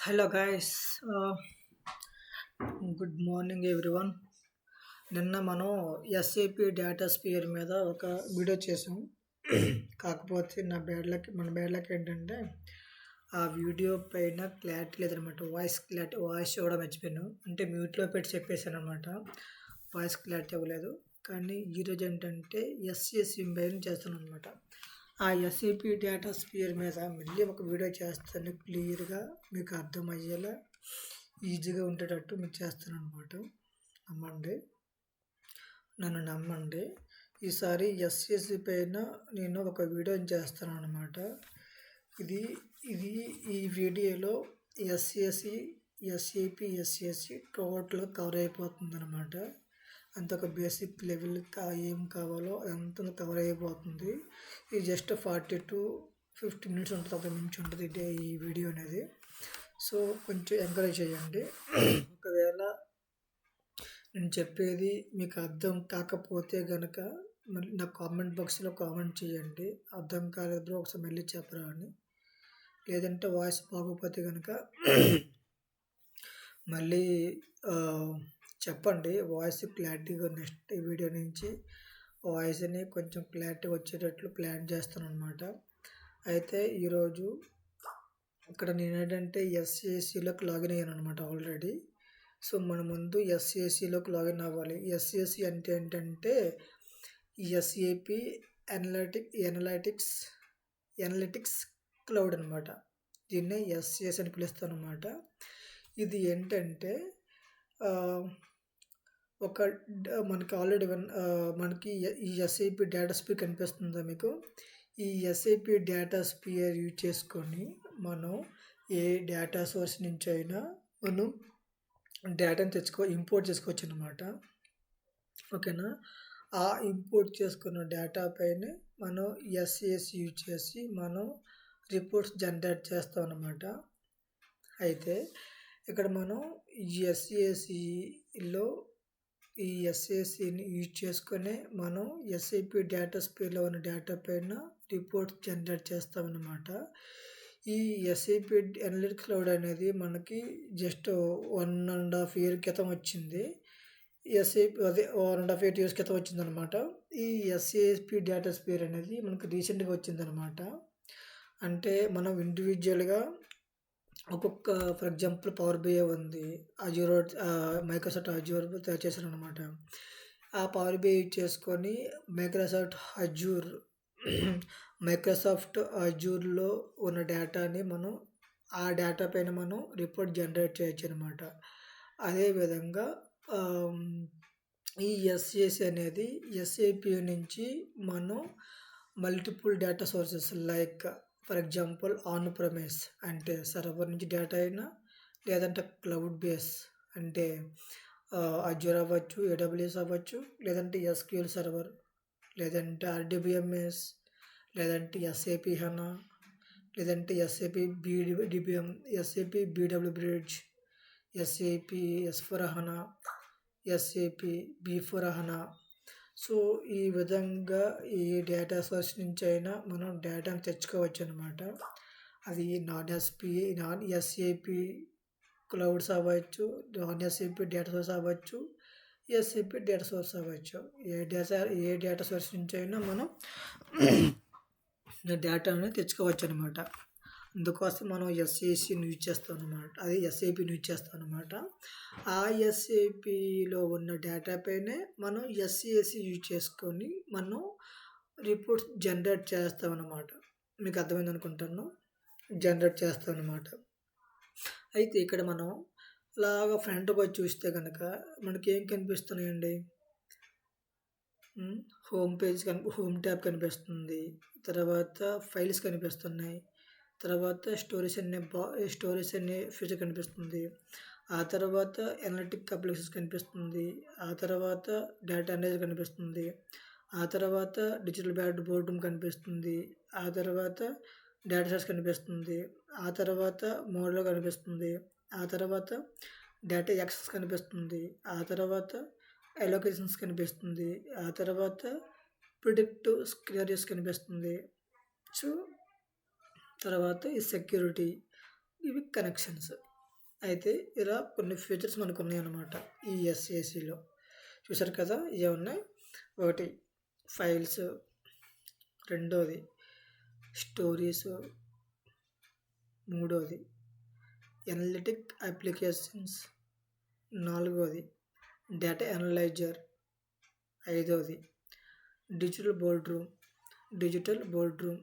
Hello guys good morning everyone. నిన్న మనం SAP data spear మీద ఒక వీడియో చేసాం. కాకపోతే మన బ్యాడ్ లక్ ఏంటంటే ఆ వీడియో పైన క్లారిటీ లేదనమాట. వాయిస్ కూడా మర్చిపోయాను. అంటే మ్యూట్లో పెట్టి చెప్పేశాను అనమాట. వాయిస్ క్లారిటీ అవ్వలేదు. కానీ ఈరోజు ఏంటంటే ఎస్ఏసి పైన చేస్తాను అనమాట. ఆ ఎస్ఏపి డేటా స్పియర్ మీద మళ్ళీ ఒక వీడియో చేస్తాను. క్లియర్గా మీకు అర్థమయ్యేలా ఈజీగా ఉండేటట్టు మీకు చేస్తాను అనమాట. నన్ను నమ్మండి. ఈసారి ఎస్ఏసి పైన నేను ఒక వీడియోని చేస్తాను అనమాట. ఇది ఇది ఈ వీడియోలో ఎస్ఏసి ఎస్ఏసి టోటల్ కవర్ అయిపోతుంది అనమాట. అంత ఒక బేసిక్ లెవెల్ ఏం కావాలో అదంతా కవర్ అయిపోతుంది. ఇది జస్ట్ 40 to 50 minutes ఉంటుంది, అంత మించి ఉంటుంది ఈ వీడియో అనేది. సో కొంచెం ఎంకరేజ్ చేయండి. ఒకవేళ నేను చెప్పేది మీకు అర్థం కాకపోతే కనుక మళ్ళీ నా కామెంట్ బాక్స్లో కామెంట్ చేయండి. అర్థం కాలేదు ఒకసారి మళ్ళీ చెప్పరా అని. లేదంటే వాయిస్ బాగోకపోతే కనుక మళ్ళీ చెప్పండి. వాయిస్ క్లారిటీగా నెక్స్ట్ వీడియో నుంచి వాయిస్ని కొంచెం క్లారిటీ వచ్చేటట్లు ప్లాన్ చేస్తాను అనమాట. అయితే ఈరోజు ఇక్కడ నేను ఏంటంటే ఎస్ఏసిలోకి లాగిన్ అయ్యాను అనమాట ఆల్రెడీ. సో మన ముందు ఎస్ఏసిలోకి లాగిన్ అవ్వాలి. ఎస్ఏసి అంటే ఏంటంటే ఎస్ఏపి ఎనలిటిక్స్ క్లౌడ్ అనమాట. దీన్నే ఎస్ఏసి అని పిలుస్తాను అనమాట. ఇది ఏంటంటే మనకి ఆల్రెడీ మనకి ఈ ఎస్ఏపి డేటా స్పియర్ కనిపిస్తుందా మీకు? ఈ ఎస్ఏపి డేటా స్పియర్ యూజ్ చేసుకొని మనం ఏ డేటా సోర్స్ నుంచి అయినా మనం డేటాని ఇంపోర్ట్ చేసుకోవచ్చు అనమాట. ఓకేనా? ఆ ఇంపోర్ట్ చేసుకున్న డేటా పైన మనం ఎస్ఏసి యూజ్ చేసి మనం రిపోర్ట్స్ జనరేట్ చేస్తాం అన్నమాట. అయితే ఇక్కడ మనం ఎస్ఏసిలో ఈ ఎస్ఏసిని యూజ్ చేసుకొని మనం ఎస్ఏపి డేటా స్పియర్లో ఉన్న డేటా పైన రిపోర్ట్స్ జనరేట్ చేస్తామన్నమాట. ఈ ఎస్ఏపి అనలిటిక్స్ క్లౌడ్ అనేది మనకి జస్ట్ 1.5 year క్రితం వచ్చింది. అదే 1.5 years క్రితం వచ్చిందనమాట. ఈ ఎస్ఏపి డేటా స్పియర్ అనేది మనకు రీసెంట్గా వచ్చిందనమాట. అంటే మనం ఇండివిజువల్గా ఒక్కొక్క ఫర్ ఎగ్జాంపుల్ పవర్ బిఐ ఉంది, మైక్రోసాఫ్ట్ అజ్యూర్ తయారు చేశారు అనమాట. ఆ పవర్ బిఐ యూజ్ చేసుకొని మైక్రోసాఫ్ట్ అజ్యూర్లో ఉన్న డేటాని మనం ఆ డేటా పైన మనం రిపోర్ట్ జనరేట్ చేయొచ్చు అనమాట. అదేవిధంగా ఈ ఎస్ఏసి అనేది ఎస్ఏపి నుంచి మనం multiple data sources like for example on premise అంటే సర్వర్ నుంచి డేటా అయినా, లేదంటే క్లౌడ్ బేస్ అంటే అజ్యూర్ అవ్వచ్చు, ఏడబ్ల్యూఎస్ అవ్వచ్చు, లేదంటే ఎస్క్యూఎల్ సర్వర్, లేదంటే ఆర్డిబిఎంఎస్, లేదంటే ఎస్ఏపి హనా, లేదంటే SAP DBM, SAP BW bridge, SAP ఎస్4 HANA, SAP B four HANA. So ఈ విధంగా ఈ డేటా సోర్స్ నుంచి అయినా మనం డేటాను తెచ్చుకోవచ్చు అనమాట. అది నాన్ ఎస్ఏపి క్లౌడ్స్ అవ్వచ్చు, నాన్ ఎస్ఏపి డేటా సోర్స్ అవ్వచ్చు, ఎస్ఏపి డేటా సోర్స్ అవ్వచ్చు. ఏ డేటా సోర్స్ నుంచి అయినా మనం డేటాని తెచ్చుకోవచ్చు అనమాట. అందుకోసం మనం ఎస్ఏసిని యూజ్ చేస్తాం అనమాట. అది ఎస్ఏపిని యూజ్ చేస్తాం అనమాట. ఆ ఎస్ఏపిలో ఉన్న డేటా పైనే మనం ఎస్ఏసి యూజ్ చేసుకొని మనం రిపోర్ట్స్ జనరేట్ చేస్తాం అనమాట. మీకు అర్థమైంది అనుకుంటాను. జనరేట్ చేస్తాం అనమాట. అయితే ఇక్కడ మనం అలాగా ఫ్రంట్కి వచ్చి చూస్తే కనుక మనకి ఏం కనిపిస్తున్నాయండి? హోమ్ ట్యాబ్ కనిపిస్తుంది, తర్వాత ఫైల్స్ కనిపిస్తున్నాయి, తర్వాత స్టోరేజ్ అనే ఫీచర్ కనిపిస్తుంది, ఆ తర్వాత ఎనలిటిక్ అప్లికేషన్స్ కనిపిస్తుంది, ఆ తర్వాత డేటా అనలైజర్ కనిపిస్తుంది, ఆ తర్వాత డిజిటల్ బోర్డ్ కనిపిస్తుంది, ఆ తర్వాత డేటా సెట్స్ కనిపిస్తుంది, ఆ తర్వాత మోడల్ కనిపిస్తుంది, ఆ తర్వాత డేటా యాక్సెస్ కనిపిస్తుంది, ఆ తర్వాత అలొకేషన్స్ కనిపిస్తుంది, ఆ తర్వాత ప్రిడిక్టివ్ స్క్రీరియస్ కనిపిస్తుంది. సో తర్వాత ఈ సెక్యూరిటీ, ఇవి కనెక్షన్స్. అయితే ఇలా కొన్ని ఫీచర్స్ మనకు ఉన్నాయన్నమాట ఈ ఎస్ఏసిలో. చూసారు కదా, ఇవి ఉన్నాయి. ఒకటి ఫైల్స్, రెండోది స్టోరీస్, మూడోది ఎనలిటిక్ అప్లికేషన్స్, నాలుగోది డేటా అనలైజర్, ఐదోది డిజిటల్ బోర్డ్ రూమ్,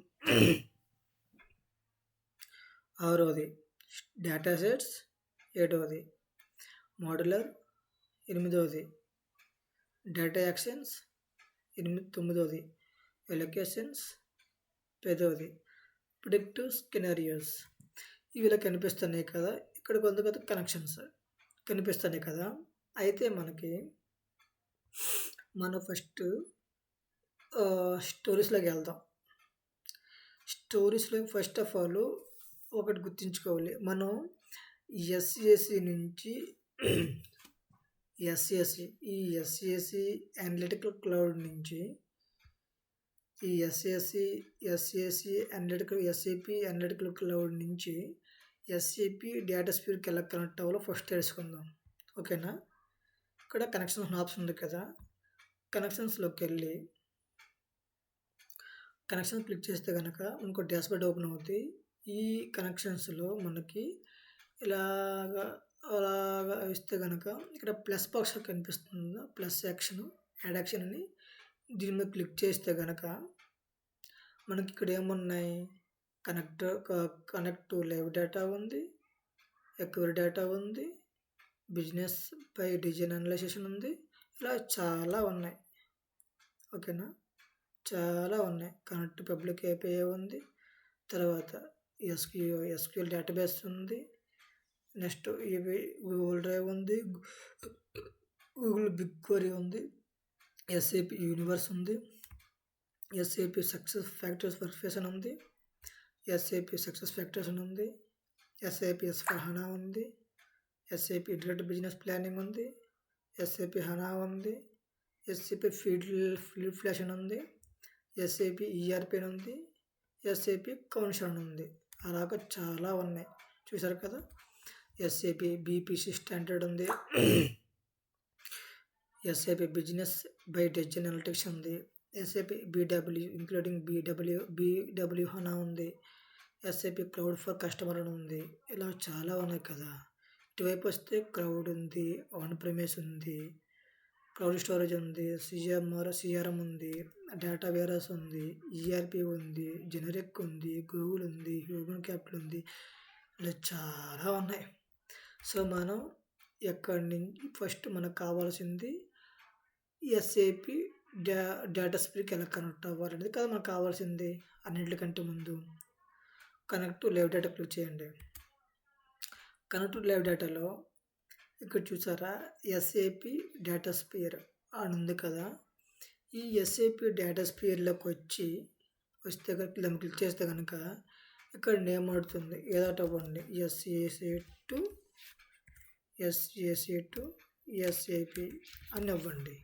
ఆరోది డేటా సెట్స్, ఏడవది మోడ్యులర్, ఎనిమిదవది డేటా యాక్షన్స్, తొమ్మిదవది ఎలొకేషన్స్, పదవది ప్రిడిక్టివ్ స్కెనారియోస్. ఇవి ఇలా కనిపిస్తున్నాయి కదా. ఇక్కడ కొంత కనెక్షన్స్ కనిపిస్తున్నాయి కదా. అయితే మనం ఫస్ట్ స్టోరీస్లోకి వెళ్దాం. స్టోరీస్లో ఫస్ట్ ఆఫ్ ఆల్ ఒకటి గుర్తుంచుకోవాలి. మనం ఎస్ఏసి నుంచి ఈ ఎస్ఏసి అనలిటికల్ క్లౌడ్ నుంచి ఈ ఎస్ఏపి అనలిటికల్ క్లౌడ్ నుంచి ఎస్ఏపి డేటా స్పీర్కి ఎలా కనెక్ట్ అవ్వాలో ఫస్ట్ తెలుసుకుందాం. ఓకేనా. ఇక్కడ కనెక్షన్స్ ఆప్షన్ ఉంది కదా. కనెక్షన్స్లోకి వెళ్ళి కనెక్షన్ క్లిక్ చేస్తే కనుక మనకు డాష్బోర్డ్ ఓపెన్ అవుతుంది. ఈ కనెక్షన్స్లో మనకి అలాగా ఇస్తే కనుక ఇక్కడ ప్లస్ బాక్స్ కనిపిస్తుంది, ప్లస్ యాక్షన్, యాడ్ యాక్షన్ అని. దీని మీద క్లిక్ చేస్తే కనుక మనకి ఇక్కడ ఏమున్నాయి, కనెక్ట్ టు లైవ్ డేటా ఉంది, ఎక్వైరీ డేటా ఉంది, బిజినెస్ బై డిజైన్ అనలైజేషన్ ఉంది. ఇలా చాలా ఉన్నాయి. ఓకేనా, చాలా ఉన్నాయి. కనెక్ట్ పబ్లిక్ ఏపీఐ ఉంది, తర్వాత ఎస్క్యూఎల్ డేటాబేస్ ఉంది, నెక్స్ట్ ఇవి గూగుల్ డ్రైవ్ ఉంది, గూగుల్ బిగ్ క్వరీ ఉంది, ఎస్ఏపి యూనివర్స్ ఉంది, ఎస్ఏపి సక్సెస్ ఫ్యాక్టర్స్ వెరిఫికేషన్ ఉంది, ఎస్ఏపి సక్సెస్ ఫ్యాక్టర్స్ ఉంది, ఎస్ఏపి S/4HANA ఉంది, ఎస్ఏపి డైరెక్ట్ బిజినెస్ ప్లానింగ్ ఉంది, ఎస్ఏపి HANA ఉంది, ఎస్ఏపి ఫీల్డ్ ఫ్లాషన్ ఉంది, ఎస్ఏపి ERP ఉంది, ఎస్ఏపి కౌన్సిల్ ఉంది. అలాగ చాలా ఉన్నాయి. చూసారు కదా. ఎస్ఏపి BPC స్టాండర్డ్ ఉంది, SAP business by design analytics ఉంది, SAP BW including BW HANA ఉంది, ఎస్ఏపి క్లౌడ్ ఫర్ కస్టమర్ అని ఉంది. ఇలా చాలా ఉన్నాయి కదా. ఇటువైపు వస్తే క్లౌడ్ ఉంది, ఆన్ ప్రెమిస్ ఉంది, క్లౌడ్ స్టోరేజ్ ఉంది, CRM ఉంది, డేటా వేరస్ ఉంది, ERP ఉంది, జెనరిక్ ఉంది, గూగుల్ ఉంది, హ్యూమన్ క్యాపిటల్ ఉంది. ఇలా చాలా ఉన్నాయి. సో మనం ఎక్కడి నుంచి ఫస్ట్ మనకు కావాల్సింది ఎస్ఏపి డేటా స్పీర్కి ఎలా కనెక్ట్ అవ్వాలనేది కదా మనకు కావాల్సింది. అన్నింటికంటే ముందు connect to live data click చేయండి. కనెక్ట్ టు లైవ్ డేటాలో ఇక్కడ చూసారా ఎస్ఏపి డేటా స్పియర్ అని ఉంది కదా. ఈ ఎస్ఏపి డేటా స్పియర్లోకి వస్తే దాన్ని క్లిక్ చేస్తే కనుక ఇక్కడ నేమ్ అడుగుతుంది, ఏదో అవ్వండి, ఎస్ఏసి టు ఎస్ఏపి అని అవ్వండి.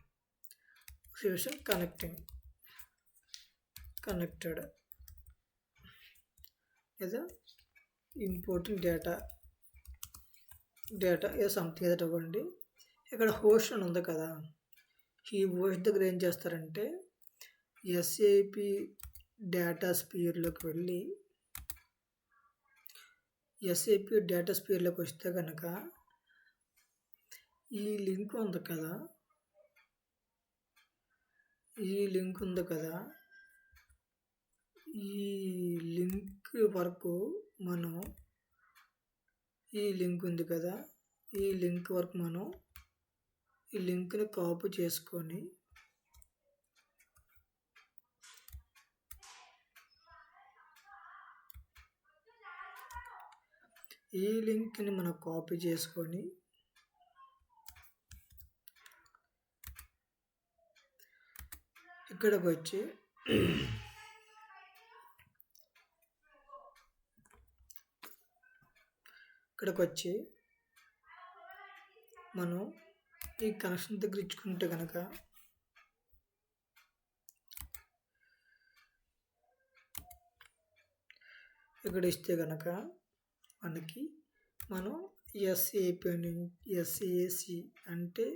కనెక్టెడ్ లేదా ఇంపోర్టింగ్ డేటా ఏదో సంథింగ్ ఏదో అవ్వండి. ఇక్కడ హోస్ట్ అని ఉంది కదా. ఈ హోస్ట్ దగ్గర ఏం చేస్తారంటే ఎస్ఏపి డేటా స్పియర్లోకి వెళ్ళి ఎస్ఏపి డేటా స్పియర్లోకి వస్తే కనుక ఈ లింక్ ఉంది కదా, ఈ లింక్ వరకు మనం ఈ లింక్ని కాపీ చేసుకొని ఇక్కడికి వచ్చి మనం ఈ కనెక్షన్ దగ్గర ఇచ్చుకుంటే కనుక ఇక్కడ ఇస్తే కనుక మనం ఎస్ఏపి ఎస్ఏసి అంటే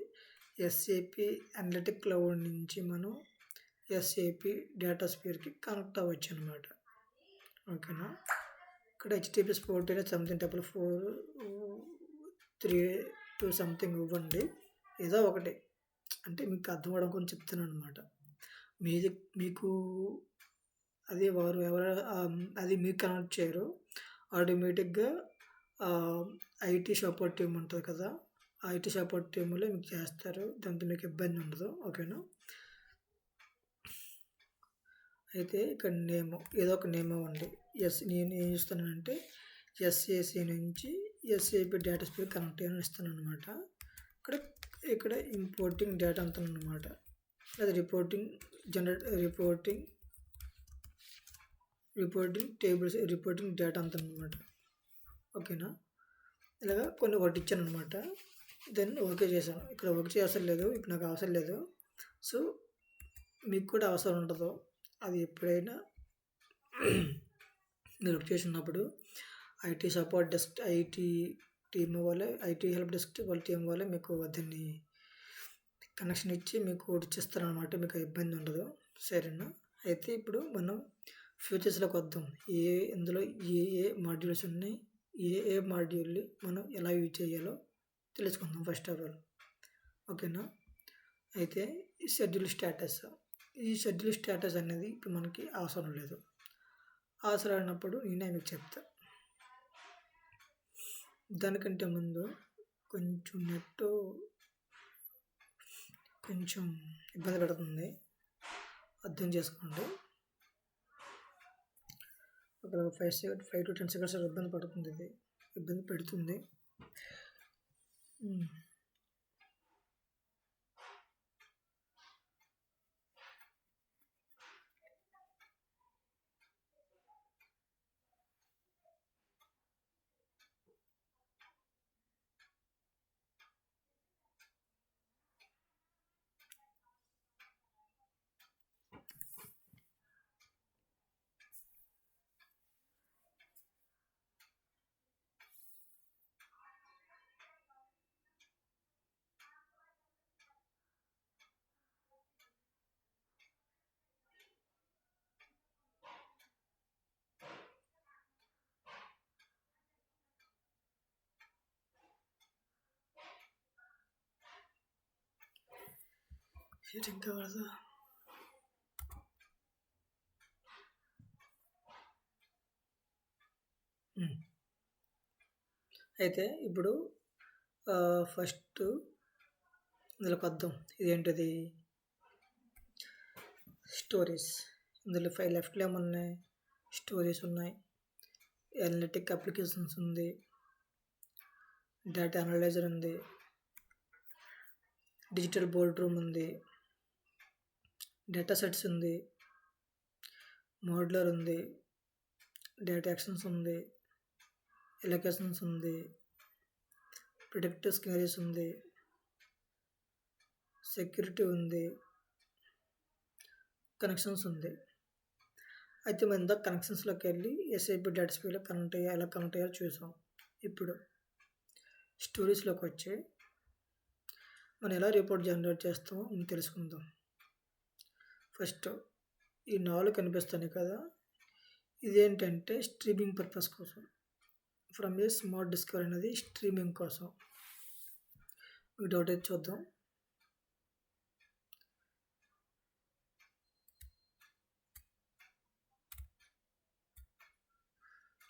ఎస్ఏపి అనలిటిక్ క్లౌడ్ నుంచి మనం ఎస్ఏపి డేటా స్పియర్కి కనెక్ట్ అవ్వచ్చు అనమాట. ఓకేనా. ఇక్కడ హెచ్టిటిపిఎస్ పోర్ట్ అనేది సంథింగ్ 443 సంథింగ్ ఇవ్వండి, ఏదో ఒకటి, అంటే మీకు అర్థం అవడం కొంచెం చెప్తున్నాను అనమాట. మీకు అది అది మీకు కనెక్ట్ చేయరు, ఆటోమేటిక్గా ఐటీ సపోర్ట్ టీమ్ ఉంటుంది కదా, ఐటీ సపోర్ట్ టీంలో మీకు చేస్తారు, దాంతో మీకు ఇబ్బంది ఉండదు. ఓకేనా. అయితే ఇక్కడ నేమ్ ఏదో ఒక నేమ్ ఇవ్వండి. నేను ఏం ఇస్తానంటే ఎస్ఏసి నుంచి ఎస్ఏపి డేటా స్పేస్ కనెక్ట్ అయ్యి ఇస్తాను అనమాట. ఇక్కడ ఇంపోర్టింగ్ డేటా అంతా అనమాట, అది రిపోర్టింగ్ టేబుల్స్ రిపోర్టింగ్ డేటా అంతా అనమాట. ఓకేనా. ఇలాగా కొన్ని ఒకటి ఇచ్చాను అనమాట. దెన్ ఓకే చేశాను. ఇక్కడ ఓకే అవసరం లేదు, ఇప్పుడు నాకు అవసరం లేదు. సో మీకు కూడా అవసరం ఉండదు. అది ఎప్పుడైనా మీరు వర్క్ చేసినప్పుడు IT support desk IT team వాళ్ళే, ఐటీ హెల్ప్ డెస్క్ వాళ్ళ టీం వాళ్ళే మీకు దాన్ని కనెక్షన్ ఇచ్చి మీకు ఇచ్చిస్తారనమాట, మీకు ఇబ్బంది ఉండదు. సరేనా. అయితే ఇప్పుడు మనం ఫ్యూచర్స్లోకి వద్దాం. ఇందులో ఏ మాడ్యూల్స్ ఉన్నాయి, ఏ మాడ్యూల్ని మనం ఎలా యూజ్ చేయాలో తెలుసుకుందాం ఫస్ట్ ఆఫ్ ఆల్. ఓకేనా. అయితే ఈ షెడ్యూల్ స్టేటస్ అనేది ఇప్పుడు మనకి అవసరం లేదు. అవసరమైనప్పుడు నేనే మీకు చెప్తా. దానికంటే ముందు కొంచెం నెట్ కొంచెం ఇబ్బంది పెడుతుంది, అర్థం చేసుకోండి. ఒక 5 to 10 seconds ఇబ్బంది పడుతుంది, ఇది ఇబ్బంది పెడుతుంది. ఇంకా కదా. అయితే ఇప్పుడు ఫస్ట్ ఇందులోకి వద్దాం. ఇదేంటిది స్టోరీస్. ఇందులో 5 లెఫ్ట్లో ఏమున్నాయి, స్టోరీస్ ఉన్నాయి, అనలిటిక్ అప్లికేషన్స్ ఉంది, డేటా అనలైజర్ ఉంది, డిజిటల్ బోర్డ్ రూమ్ ఉంది, డేటా సెట్స్ ఉంది, మోడ్యులర్ ఉంది, డేటా యాక్షన్స్ ఉంది, ఎలొకేషన్స్ ఉంది, ప్రిడిక్టివ్ స్కేనరీస్ ఉంది, సెక్యూరిటీ ఉంది, కనెక్షన్స్ ఉంది. అయితే మనం ఇందాక కనెక్షన్స్లోకి వెళ్ళి ఎస్ఐపి డేటా స్పేస్లో ఎలా కనెక్ట్ అయ్యాలో చూసాం. ఇప్పుడు స్టోరీస్లోకి వచ్చి మనం ఎలా రిపోర్ట్ జనరేట్ చేస్తామో మనం తెలుసుకుందాం. ఫస్ట్ ఈ 4 కనిపిస్తున్నాయి కదా, ఇదేంటంటే స్ట్రీమింగ్ పర్పస్ కోసం. ఫ్రమ్ ఏ స్మార్ట్ డిస్కవర్ అనేది స్ట్రీమింగ్ కోసం. మీకు డౌట్ అయితే చూద్దాం.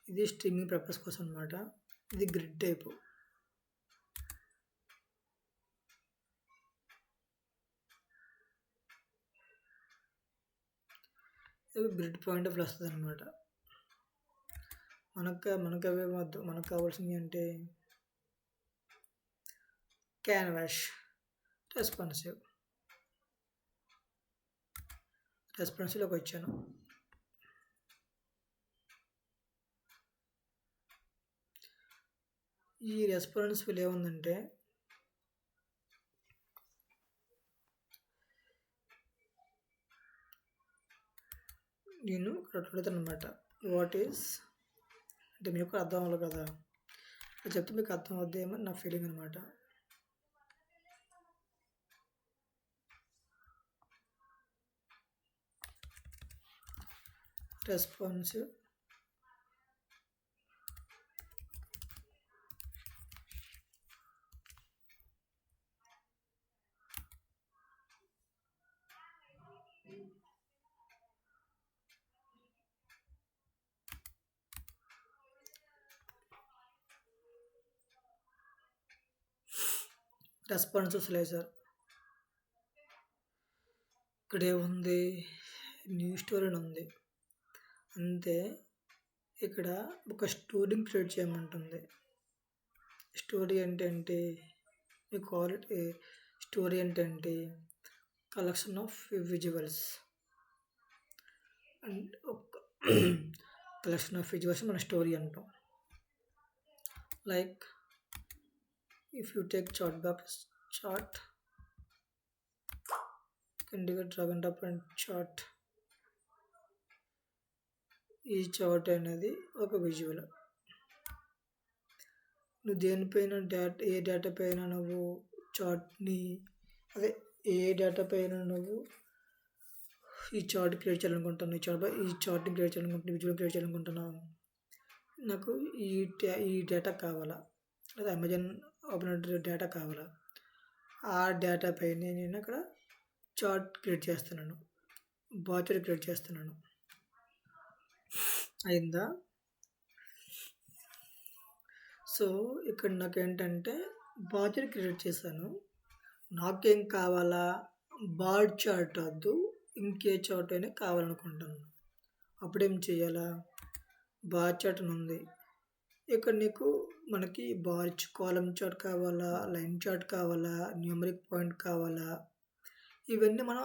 ఇది స్ట్రీమింగ్ పర్పస్ కోసం అనమాట. ఇది గ్రిడ్ టైపు. ఇది గ్రిడ్ పాయింట్ ఆఫ్ వస్తుంది అనమాట. మనకు అవే వద్దు, మనకు కావాల్సింది అంటే క్యాన్వాస్ రెస్పాన్సివ్లోకి వచ్చాను. ఈ రెస్పాన్సిబుల్ ఏముందంటే నేను ఇక్కడ అడుగుతాను అనమాట, వాట్ ఈస్ అంటే మీకు అర్థం అవ్వాలి కదా. ఇక్కడ చెప్తే మీకు అర్థం అవుద్దేమో నా ఫీలింగ్ అనమాట. Responsive responsive slicer. ఇక్కడ ఏముంది, న్యూ స్టోరీ అని ఉంది అంతే. ఇక్కడ ఒక స్టోరీని క్రియేట్ చేయమంటుంది. స్టోరీ అంటే ఏంటి, మీకు క్వాలిటీ స్టోరీ అంటే ఏంటి, కలెక్షన్ ఆఫ్ విజువల్స్ అండ్ ఒక కలెక్షన్ ఆఫ్ విజువల్స్ మన స్టోరీ అంటాం. Like if you take chart box chart drag and drop and chart. ఈ చార్ట్ అనేది ఒక విజువల్. నువ్వు దేనిపైన ఏ డేటా పైన నువ్వు చార్ట్ని అదే ఏ డేటా పైన నువ్వు ఈ చార్ట్ క్రియేట్ చేయాలనుకుంటున్నావు, ఈ చార్ట్ని క్రియేట్ చేయాలనుకుంటున్నావు, విజువల్ క్రియేట్ చేయాలనుకుంటున్నావు, నాకు ఈ డేటా కావాలా, లేదా అమెజాన్ ఓపెన్ డేటా కావాలా, ఆ డేటా పైన నేను అక్కడ చార్ట్ క్రియేట్ చేస్తున్నాను, బార్ చార్ట్ క్రియేట్ చేస్తున్నాను. అయిందా? సో ఇక్కడ నాకు ఏంటంటే బార్ చార్ట్ క్రియేట్ చేశాను. నాకేం కావాలా, బార్ చార్ట్ వద్దు, ఇంకే చార్ట్ అయినా కావాలనుకుంటున్నాను. అప్పుడేం చేయాలా, బార్ చార్ట్ అని ఉంది. ఇక్కడ నీకు మనకి బార్ కాలం చార్ట్ కావాలా, లైన్ చార్ట్ కావాలా, న్యూమరిక్ పాయింట్ కావాలా, ఇవన్నీ మనం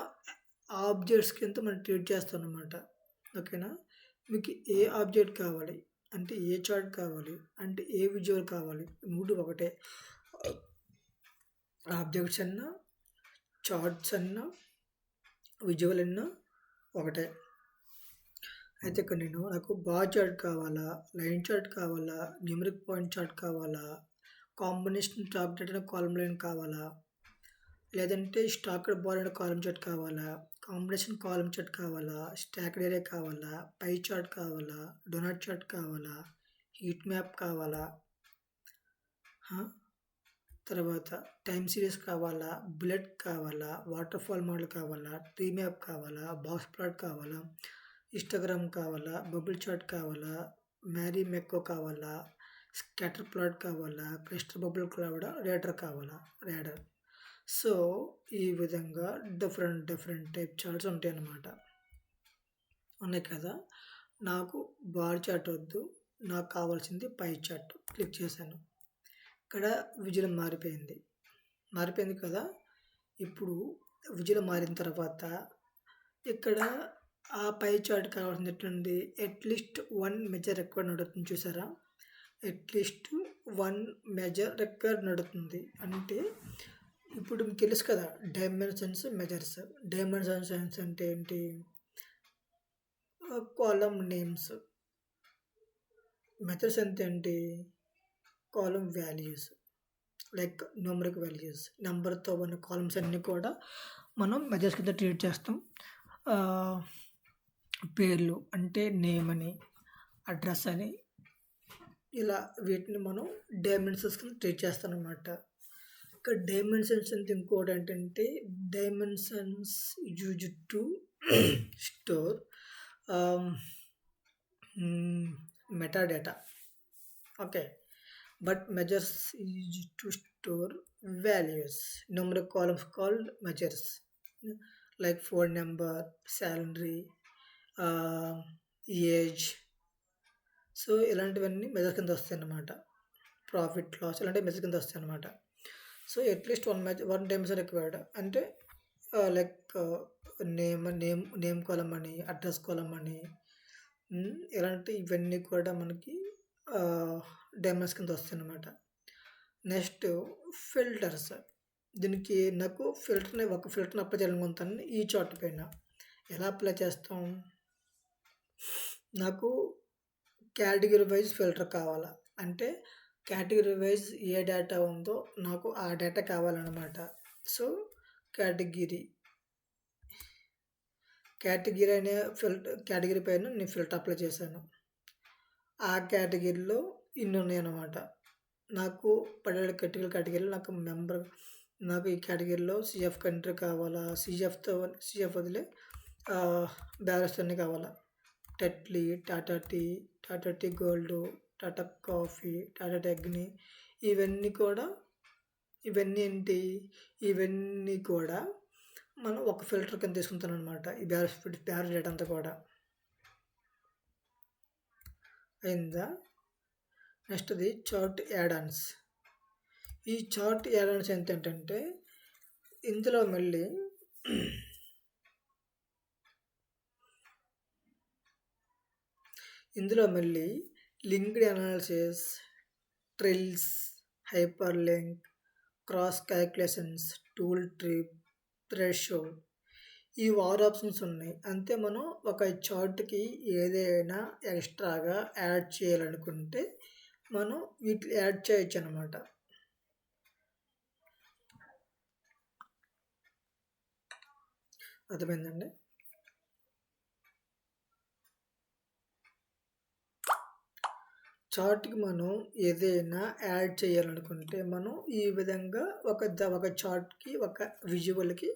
ఆబ్జెక్ట్స్ కింద మనం ట్రీట్ చేస్తాం అన్నమాట. ఓకేనా? మీకు ఏ ఆబ్జెక్ట్ కావాలి అంటే, ఏ చార్ట్ కావాలి అంటే, ఏ విజువల్ కావాలి, మూడు ఒకటే. ఆబ్జెక్ట్స్ అన్నా, చార్ట్స్ అన్నా, విజువల్ అన్నా ఒకటే. అయితే ఇక్కడ నాకు బార్ చార్ట్ కావాలా, లైన్ చార్ట్ కావాలా, న్యూమరిక్ పాయింట్ చార్ట్ కావాలా, combination top data column line కావాలా, లేదంటే stacked bar and column chart కావాలా, కాంబినేషన్ కాలమ్ చార్ట్ కావాలా, స్టాక్డ్ ఏరియా కావాలా, పై చార్ట్ కావాలా, డొనాట్ చార్ట్ కావాలా, హీట్ మ్యాప్ కావాలా, తర్వాత టైమ్ సిరీస్ కావాలా, బుల్లెట్ కావాలా, వాటర్ ఫాల్ మోడల్ కావాలా, ట్రీ మ్యాప్ కావాలా, బాక్స్ ప్లాట్ కావాలా, హిస్టోగ్రామ్ కావాలా, బబుల్ చార్ట్ కావాలా, మ్యారీ మెక్కో కావాలా, స్కాటర్ ప్లాట్ కావాలా, క్రిస్టల్ బబుల్ కావాలా, రేడర్ కావాలా, రేడర్. సో ఈ విధంగా డిఫరెంట్ టైప్ చార్ట్స్ ఉంటాయి అన్నమాట. ఉన్నాయి కదా. నాకు బార్ చార్ట్ వద్దు, నాకు కావాల్సింది పై చార్ట్. క్లిక్ చేశాను. ఇక్కడ విజువల్ మారిపోయింది కదా. ఇప్పుడు విజువల్ మారిన తర్వాత ఇక్కడ ఆ పై చార్ట్ కావాల్సింది ఎట్లుంది, అట్లీస్ట్ 1 మెజర్ రిక్వైర్డ్ నడుతుంది చూసారా. అట్లీస్ట్ 1 మెజర్ రిక్వైర్డ్ నడుతుంది అంటే ఇప్పుడు మీకు తెలుసు కదా డైమెన్షన్స్, మెజర్స్. డైమెన్షన్స్ అంటే ఏంటి, కాలమ్ నేమ్స్. మెథడ్స్ అంటే ఏంటి, column values, like numeric values. నెంబర్తో ఉన్న కాలమ్స్ అన్నీ కూడా మనం మెజర్స్ కింద ట్రీట్ చేస్తాం. పేర్లు అంటే నేమ్ అని, అడ్రస్ అని, ఇలా వీటిని మనం డైమెన్షన్స్ కింద ట్రీట్ చేస్తాం అన్నమాట. ఇక్కడ డైమెన్షన్స్ అంటే ఇంకోటి ఏంటంటే, dimensions use to store metadata. Okay, but measures use to store values. Numeric columns called measures, like phone number, salary, age. So ఇలాంటివన్నీ మెజర్ కింద వస్తాయి అన్నమాట. ప్రాఫిట్ లాస్ ఇలాంటివి మెజర్ కింద వస్తాయి అన్నమాట. సో అట్లీస్ట్ 1 డైమెన్షన్ రిక్వైర్డ్ అంటే లైక్ నేమ్ కాలమ్ అని, అడ్రస్ కాలమ్ అని, ఇలాంటి ఇవన్నీ కూడా మనకి డైమెన్షన్స్ కింద వస్తాయి అన్నమాట. Next filters. దీనికి నాకు ఒక ఫిల్టర్ని అప్లై చేయాలనుకుంటాను ఈ చార్ట్ పైన. ఎలా అప్లై చేస్తాం, నాకు కేటగిరీ వైజ్ ఫిల్టర్ కావాలా అంటే కేటగిరీ వైజ్ ఏ డేటా ఉందో నాకు ఆ డేటా కావాలన్నమాట. సో కేటగిరీ కేటగిరీ అనే కేటగిరీ పైన నేను ఫిల్టర్ అప్లై చేశాను. ఆ కేటగిరీలో ఇన్ని ఉన్నాయన్నమాట. నాకు పడే కేటగిరీలో నాకు ఈ కేటగిరీలో సిఎఫ్ కంట్రీ కావాలా, సిఎఫ్ వదిలే బ్యాలెన్స్ అన్నీ కావాలా. Tetley, Tata tea, Tata tea gold, Tata coffee, Tata Agni, ఇవన్నీ కూడా ఇవన్నీ కూడా మనం ఒక ఫిల్టర్ కింద తీసుకుంటాను అనమాట. ఈ బ్యాలెన్స్ డేటా అంతా కూడా అయిందా. నెక్స్ట్ది చార్ట్ యాడాన్స్. ఈ చార్ట్ యాడాన్స్ ఏంటంటే ఇందులో మళ్ళీ linked analysis, trills, hyper link, cross calculations, tool trip, threshold, ఈ 6 ఆప్షన్స్ ఉన్నాయి. అంతే మనం ఒక చార్ట్కి ఏదైనా ఎక్స్ట్రాగా యాడ్ చేయాలనుకుంటే మనం వీటిని యాడ్ చేయొచ్చు అనమాట. అర్థమైందండి. చార్ట్కి మనం ఏదైనా యాడ్ చేయాలనుకుంటే మనం ఈ విధంగా ఒక చార్ట్కి ఒక విజువల్కి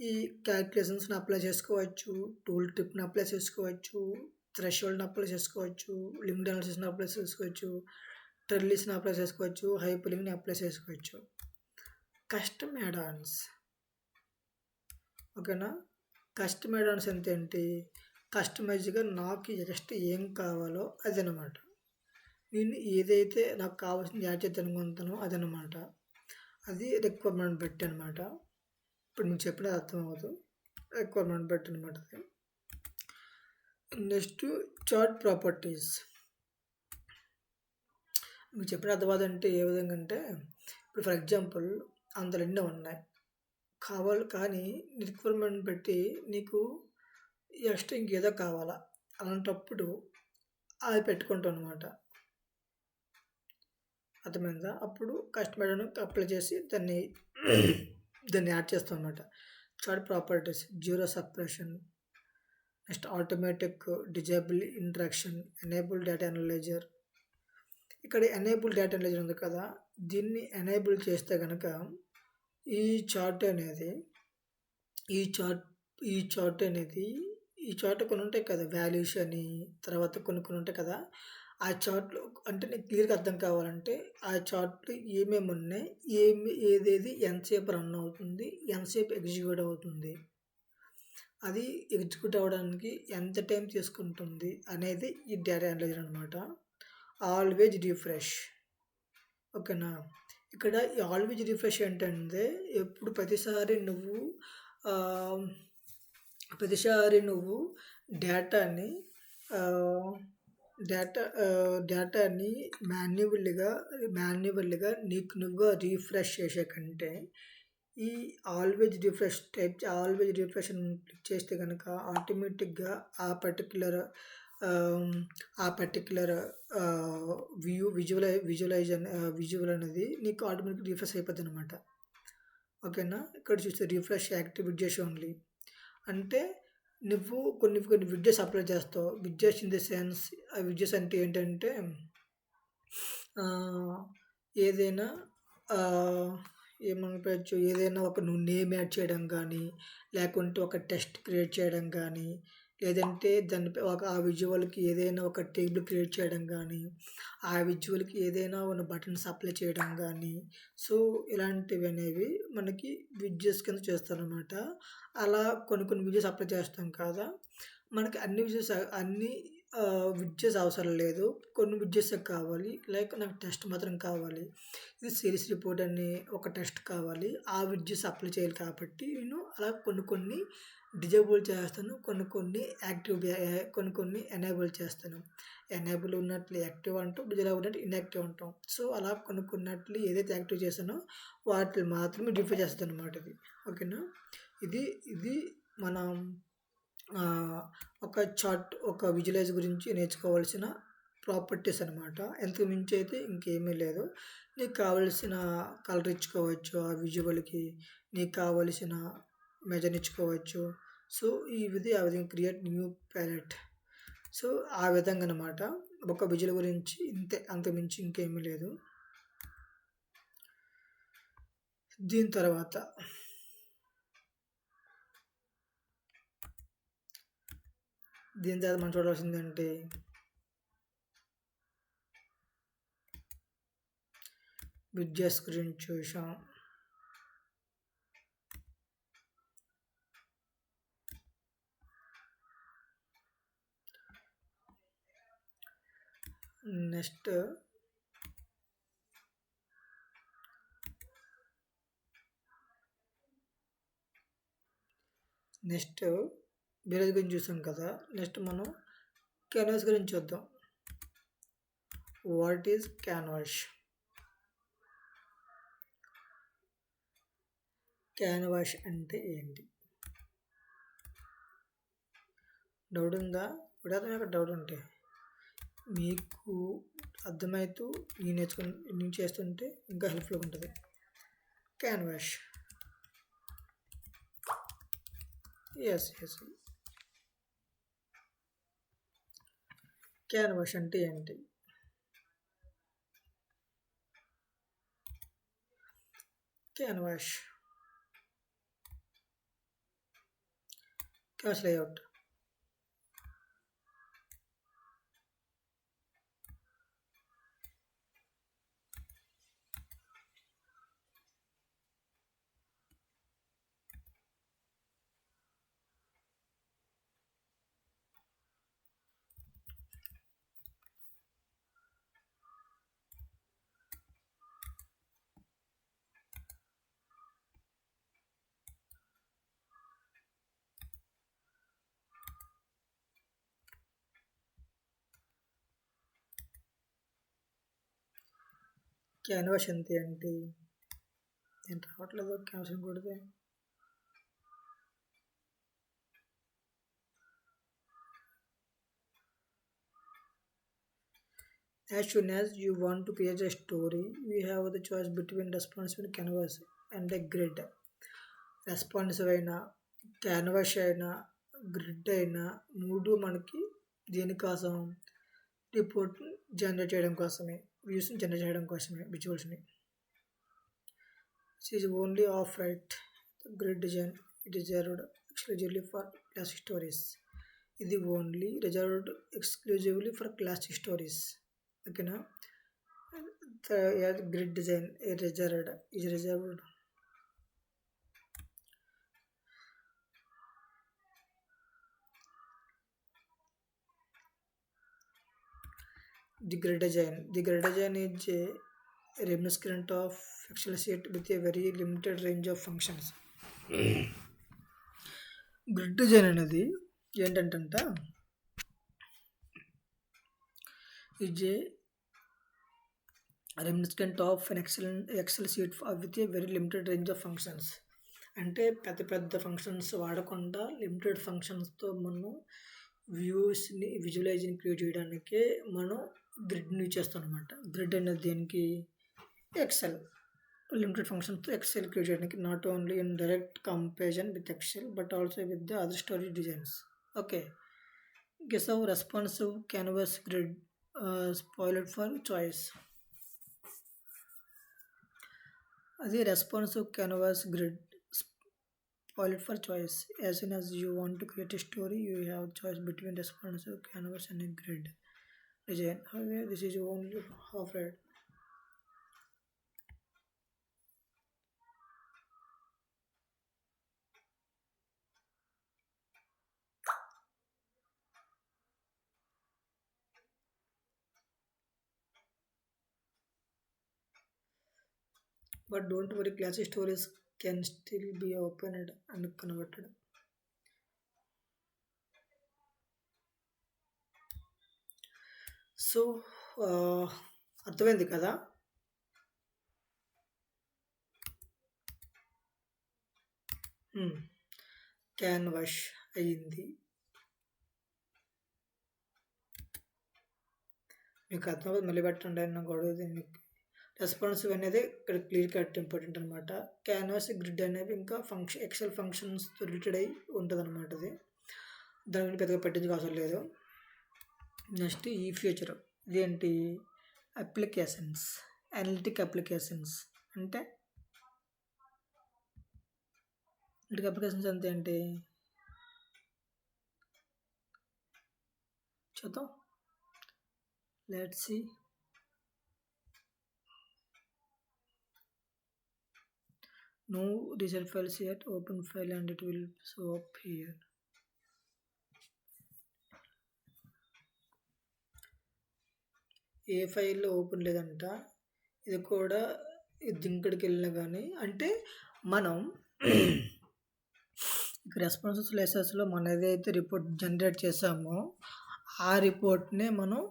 ఈ క్యాలిక్యులేషన్స్ని అప్లై చేసుకోవచ్చు, టూల్ టిప్ని అప్లై చేసుకోవచ్చు, థ్రెషోల్డ్ని అప్లై చేసుకోవచ్చు, లింక్డ్ అనాలిసిస్ని అప్లై చేసుకోవచ్చు, ట్రెల్లిస్ని అప్లై చేసుకోవచ్చు, హైపర్లింక్ని అప్లై చేసుకోవచ్చు. కస్టమ్ యాడాన్స్, ఓకేనా. కస్టమ్ యాడాన్స్ ఏంటి? కస్టమైజ్గా నాకు జస్ట్ ఏం కావాలో అదనమాట. నేను ఏదైతే నాకు కావాల్సింది యాడ్ చేద్దాం అనుకుంటానో అదనమాట. అది రిక్వైర్మెంట్ బట్టి అనమాట. ఇప్పుడు నేను చెప్పిన అర్థం అవ్వదు, రిక్వైర్మెంట్ బట్టి అనమాట. Next chart properties. మీకు చెప్పిన అర్థం అంటే ఏ విధంగా అంటే, ఇప్పుడు ఫర్ ఎగ్జాంపుల్ అందులో ఎన్నో ఉన్నాయి కానీ రిక్వైర్మెంట్ బట్టి నీకు ఎక్స్ట్రా ఇంకేదో కావాలా అలాంటప్పుడు అది పెట్టుకుంటాం అనమాట. అర్థమైందా. అప్పుడు కస్టమర్ అప్లై చేసి దాన్ని యాడ్ చేస్తాం అనమాట. Chart properties, zero separation, next automatic disable interaction, enable data analyser. ఇక్కడ ఎనేబుల్ డేటా అనలైజర్ ఉంది కదా, దీన్ని ఎనేబుల్ చేస్తే కనుక ఈ చార్ట్ కొన్ని ఉంటాయి కదా, వాల్యూస్ అని, తర్వాత కొన్ని ఉంటాయి కదా. ఆ చార్ట్లో అంటే నీకు క్లియర్గా అర్థం కావాలంటే ఆ చార్ట్లో ఏమేమి ఉన్నాయి, ఏదేది ఎంతసేపు రన్ అవుతుంది, ఎంతసేపు ఎగ్జిక్యూట్ అవుతుంది, అది ఎగ్జిక్యూట్ అవ్వడానికి ఎంత టైం తీసుకుంటుంది అనేది ఈ డేటా అనలైజర్ అనమాట. ఆల్వేజ్ రిఫ్రెష్, ఓకేనా. ఇక్కడ ఈ ఆల్వేజ్ రిఫ్రెష్ ఏంటంటే ఎప్పుడు ప్రతిసారి నువ్వు డేటాని మాన్యువల్గా నీకు నువ్వుగా రీఫ్రెష్ చేసే కంటే ఈ ఆల్వేజ్ రిఫ్రెష్ క్లిక్ చేస్తే కనుక ఆటోమేటిక్గా ఆ పర్టిక్యులర్ విజువల్ అనేది నీకు ఆటోమేటిక్గా రిఫ్రెష్ అయిపోద్ది అనమాట. ఓకేనా. ఇక్కడ చూస్తే రిఫ్రెష్ యాక్టివ్ విడ్జెట్స్ ఓన్లీ అంటే నువ్వు కొన్ని విడ్జెట్స్ అప్లై చేస్తావు. విడ్జెట్స్ ఇన్ ది సెన్స్, ఆ విడ్జెట్స్ అంటే ఏంటంటే ఏదైనా ఏమనుకోవచ్చు, ఏదైనా ఒక నువ్వు నేమ్ యాడ్ చేయడం కానీ, లేకుంటే ఒక టెక్స్ట్ క్రియేట్ చేయడం కానీ, లేదంటే దానిపై ఆ విజువల్కి ఏదైనా ఒక టేబుల్ క్రియేట్ చేయడం కానీ, ఆ విజువల్కి ఏదైనా ఉన్న బటన్స్ అప్లై చేయడం కానీ, సో ఇలాంటివి అనేవి మనకి విడ్జెట్స్ కింద చేస్తారనమాట. అలా కొన్ని విడ్జెట్స్ అప్లై చేస్తాం కదా, మనకి అన్ని విడ్జెట్స్ అవసరం లేదు, కొన్ని విడ్జెట్స్ కావాలి. లైక్ నాకు టెస్ట్ మాత్రం కావాలి, ఇది సేల్స్ రిపోర్ట్ అని ఒక టెస్ట్ కావాలి, ఆ విడ్జెట్స్ అప్లై చేయాలి. కాబట్టి నేను అలా కొన్ని డిజేబుల్ చేస్తాను, కొన్ని ఎనేబుల్ చేస్తాను. ఎనేబుల్ ఉన్నట్లు యాక్టివ్ అంటాం, డిజేబుల్ ఉన్నట్టు ఇన్యాక్టివ్ అంటాం. సో అలా కొన్నిట్లు ఏదైతే యాక్టివ్ చేస్తానో వాటిని మాత్రమే డిఫై చేస్తాను అనమాట. ఇది ఓకేనా. ఇది మనం ఒక చార్ట్, ఒక విజువలైజ్ గురించి నేర్చుకోవాల్సిన ప్రాపర్టీస్ అనమాట. ఇంతకు మించి అయితే ఇంకేమీ లేదు. నీకు కావాల్సిన కలర్ ఇచ్చుకోవచ్చు ఆ విజువల్‌కి. నీకు కావలసిన మెజర్ ఇచ్చుకోవచ్చు. సో, ఆ విధంగా క్రియేట్ న్యూ ప్యాలెట్. సో, ఆ విధంగా అనమాట. ఒక విజువల్ గురించి ఇంతే. అంతకు మించి ఇంకేమీ లేదు. దీని తర్వాత మనం చూడాల్సిందేంటి? విడ్జెట్స్ గురించి చూసాం. నెక్స్ట్ మిర్రర్ గురించి చూసాం కదా. నెక్స్ట్ మనం క్యాన్వాస్ గురించి చూద్దాం. What is canvas? క్యాన్వాస్ అంటే ఏంటి? డౌట్ ఉందా? ఇప్పుడు డౌట్ ఉంటే మీకు అర్థమవుతూ నేను చేస్తుంటే ఇంకా హెల్ప్ఫుల్గా ఉంటుంది. క్యాన్వాస్. ఎస్. క్యాన్వాస్ అంటే ఏంటి? Canvas layout. క్యాన్వాస్ ఎంత ఏంటి? నేను రావట్లేదు క్యాన్వాస్ కొడితే. As soon as you want to create a story, you have the choice between responsive canvas and a grid. Responsive అయినా, క్యాన్వాస్ అయినా, గ్రిడ్ అయినా మూడు మనకి దేనికోసం? రిపోర్ట్ జనరేట్ చేయడం కోసమే, వ్యూస్ని జనరేట్ చేయడం కోసమే, విజువల్స్ని. This is only of right. The grid design it is reserved exclusively for classic stories. ఇది only reserved exclusively for classic stories. ఓకేనా? Grid design reserved. The grid design is a reminiscent of Excel sheet with a very limited range of functions. Grid design అనేది ఏంటంటే is a reminiscent of an Excel sheet with a very limited range of functions. అంటే పెద్ద functions వాడకుండా limited ఫంక్షన్స్తో మనం వ్యూస్ని visualising create చేయడానికే మనం గ్రిడ్ని use చేస్తాం అనమాట. గ్రిడ్ అనేది దేనికి? ఎక్సెల్ లిమిటెడ్ ఫంక్షన్స్తో ఎక్సెల్ క్రియేట్ చేయడానికి, not only in direct comparison with Excel but also with the other story designs. Okay. Guess how responsive canvas grid spoiled for choice. అది responsive canvas grid spoiled for choice. As soon as you want to create a story, you have choice between responsive canvas and a grid design. However, this is only half right. But don't worry, classic stories can still be opened and converted. So అర్థమైంది కదా? Canvas అయ్యింది. మీకు అర్థమవుతుంది, మళ్ళీ పెట్టండి అన్న గొడవ మీకు. రెస్పాన్సివ్ అనేది ఇక్కడ క్లియర్ కట్ ఇంపార్టెంట్ అనమాట. క్యాన్వాస్ గ్రిడ్ అనేవి ఇంకా ఎక్సెల్ ఫంక్షన్స్ రిలేటెడ్ అయి ఉంటుంది అనమాట. అది దాని గురించి పెద్దగా పట్టించుకో అవసరం లేదు. నెక్స్ట్ ఈ ఫ్యూచర్ ఇదేంటి, అప్లికేషన్స్, అనలిటిక్ అప్లికేషన్స్. అంటే అనలిటిక్ అప్లికేషన్స్ అంతే ఏంటి చూద్దాం. Let's see. No result files yet. Open file and it will show up here. ఏ ఫైల్లో ఓపెన్ లేదంట. ఇది కూడా దింకడికి వెళ్ళినా కానీ అంటే మనం రెస్పాన్సెస్ లెసెస్లో మనం ఏదైతే రిపోర్ట్ జనరేట్ చేసామో ఆ రిపోర్ట్నే మనం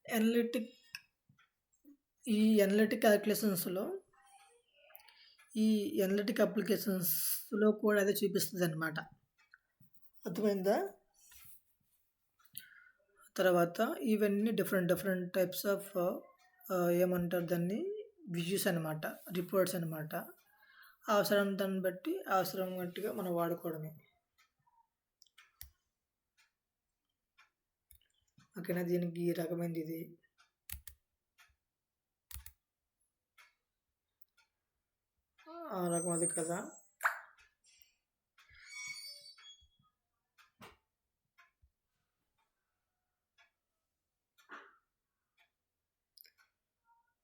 అనలిటిక్ క్యాలిక్యులేషన్స్లో ఈ అనలిటిక్ అప్లికేషన్స్లో కూడా అదే చూపిస్తుంది అనమాట. అర్థమైందా? తర్వాత ఇవన్నీ డిఫరెంట్ టైప్స్ ఆఫ్ ఏమంటారు దాన్ని, విజుస్ అనమాట, రిపోర్ట్స్ అనమాట. అవసరం దాన్ని బట్టి అవసరం బట్టిగా మనం వాడుకోవడమే. ఓకేనా? దీనికి ఈ రకమైనది ఇది. ఆ రకం అది కదా.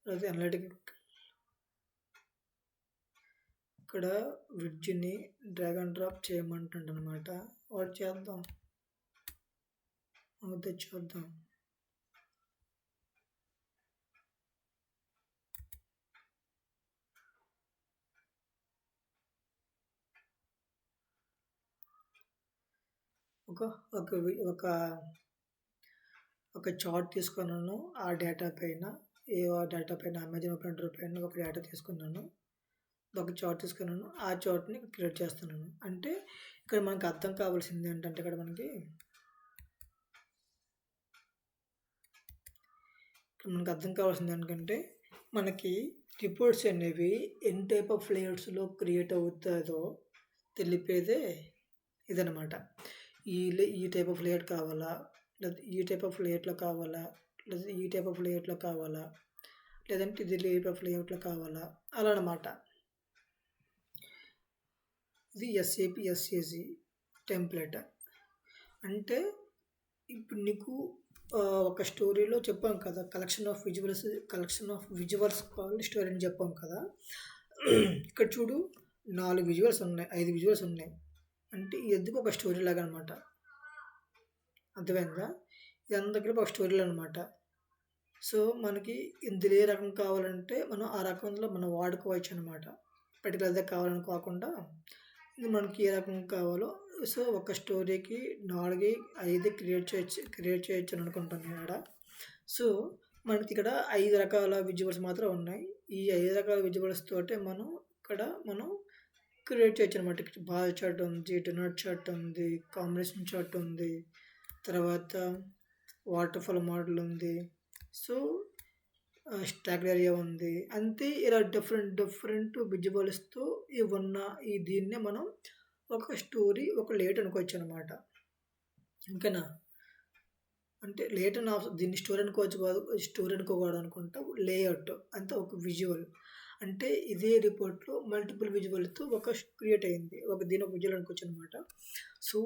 అది అనలిటిక్. ఇక్కడ విడ్జ్ని డ్రాగ్ అండ్ డ్రాప్ చేయమంటుండ అనమాట. వాడు చేద్దాం, అవుతే చూద్దాం. ఒక చార్ట్ తీసుకున్నాను. ఆ డేటా పైన అమెజాన్ ప్రింటర్ పైన ఒక డేటా తీసుకున్నాను, ఒక చార్ట్ తీసుకున్నాను. ఆ చార్ట్ని క్రియేట్ చేస్తున్నాను. అంటే ఇక్కడ మనకు అర్థం కావాల్సింది ఏంటంటే ఇక్కడ మనకి అర్థం కావాల్సింది ఏంటంటే మనకి రిపోర్ట్స్ అనేవి ఎన్ని టైప్ ఆఫ్ లేయర్స్లో క్రియేట్ అవుతుందో తెలిపేదే ఇదనమాట. ఈ టైప్ ఆఫ్ లేయర్ కావాలా, లేదా ఈ టైప్ ఆఫ్ లేయర్లో కావాలా, లేదా ఈ టైప్ ఆఫ్ లేయర్లో కావాలా, లేదంటే ఇది టైప్ ఆఫ్ లేఅవుట్లో కావాలా, అలా అనమాట. ఇది SAP టెంప్లెట్. అంటే ఇప్పుడు నీకు ఒక స్టోరీలో చెప్పాం కదా, కలెక్షన్ ఆఫ్ విజువల్స్ కావాలి స్టోరీ అని చెప్పాం కదా. ఇక్కడ చూడు 4 విజువల్స్ ఉన్నాయి, 5 విజువల్స్ ఉన్నాయి. అంటే ఎందుకు ఒక స్టోరీ లాగా అనమాట. అర్థమైందా? ఇది అందరికీ ఒక స్టోరీలు అనమాట. సో మనకి ఇందులో ఏ రకం కావాలంటే మనం ఆ రకంలో మనం వాడుకోవచ్చు అనమాట. పర్టికులర్గా కావాలనుకోకుండా ఇది మనకి ఏ రకం కావాలో. సో ఒక స్టోరీకి 4, 5 క్రియేట్ చేయొచ్చు అని అనుకుంటాను ఇక్కడ. సో మనకి ఇక్కడ 5 రకాల విజువల్స్ మాత్రం ఉన్నాయి. ఈ 5 రకాల విజువల్స్ తోటే మనం క్రియేట్ చేయొచ్చు అనమాట. బార్ చార్ట్ ఉంది, డొనట్ చార్ట్ ఉంది, కాంబినేషన్ చార్ట్ ఉంది, తర్వాత వాటర్ ఫాల్ మోడల్ ఉంది, సో స్టాక్ ఏరియా ఉంది. అంతే ఇలా డిఫరెంట్ విజువల్స్తో దీన్నే మనం ఒక స్టోరీ, ఒక లేట్ అనుకోవచ్చు అనమాట. ఓకేనా? అంటే లేట్ అని దీన్ని స్టోరీ అనుకోకూడదు అనుకుంటా. లేఅవుట్ అంతే ఒక విజువల్. అంటే ఇదే రిపోర్ట్లో మల్టిపుల్ విజువల్తో ఒక క్రియేట్ అయింది, దీని ఒక విజువల్ అనుకోవచ్చు అనమాట. సో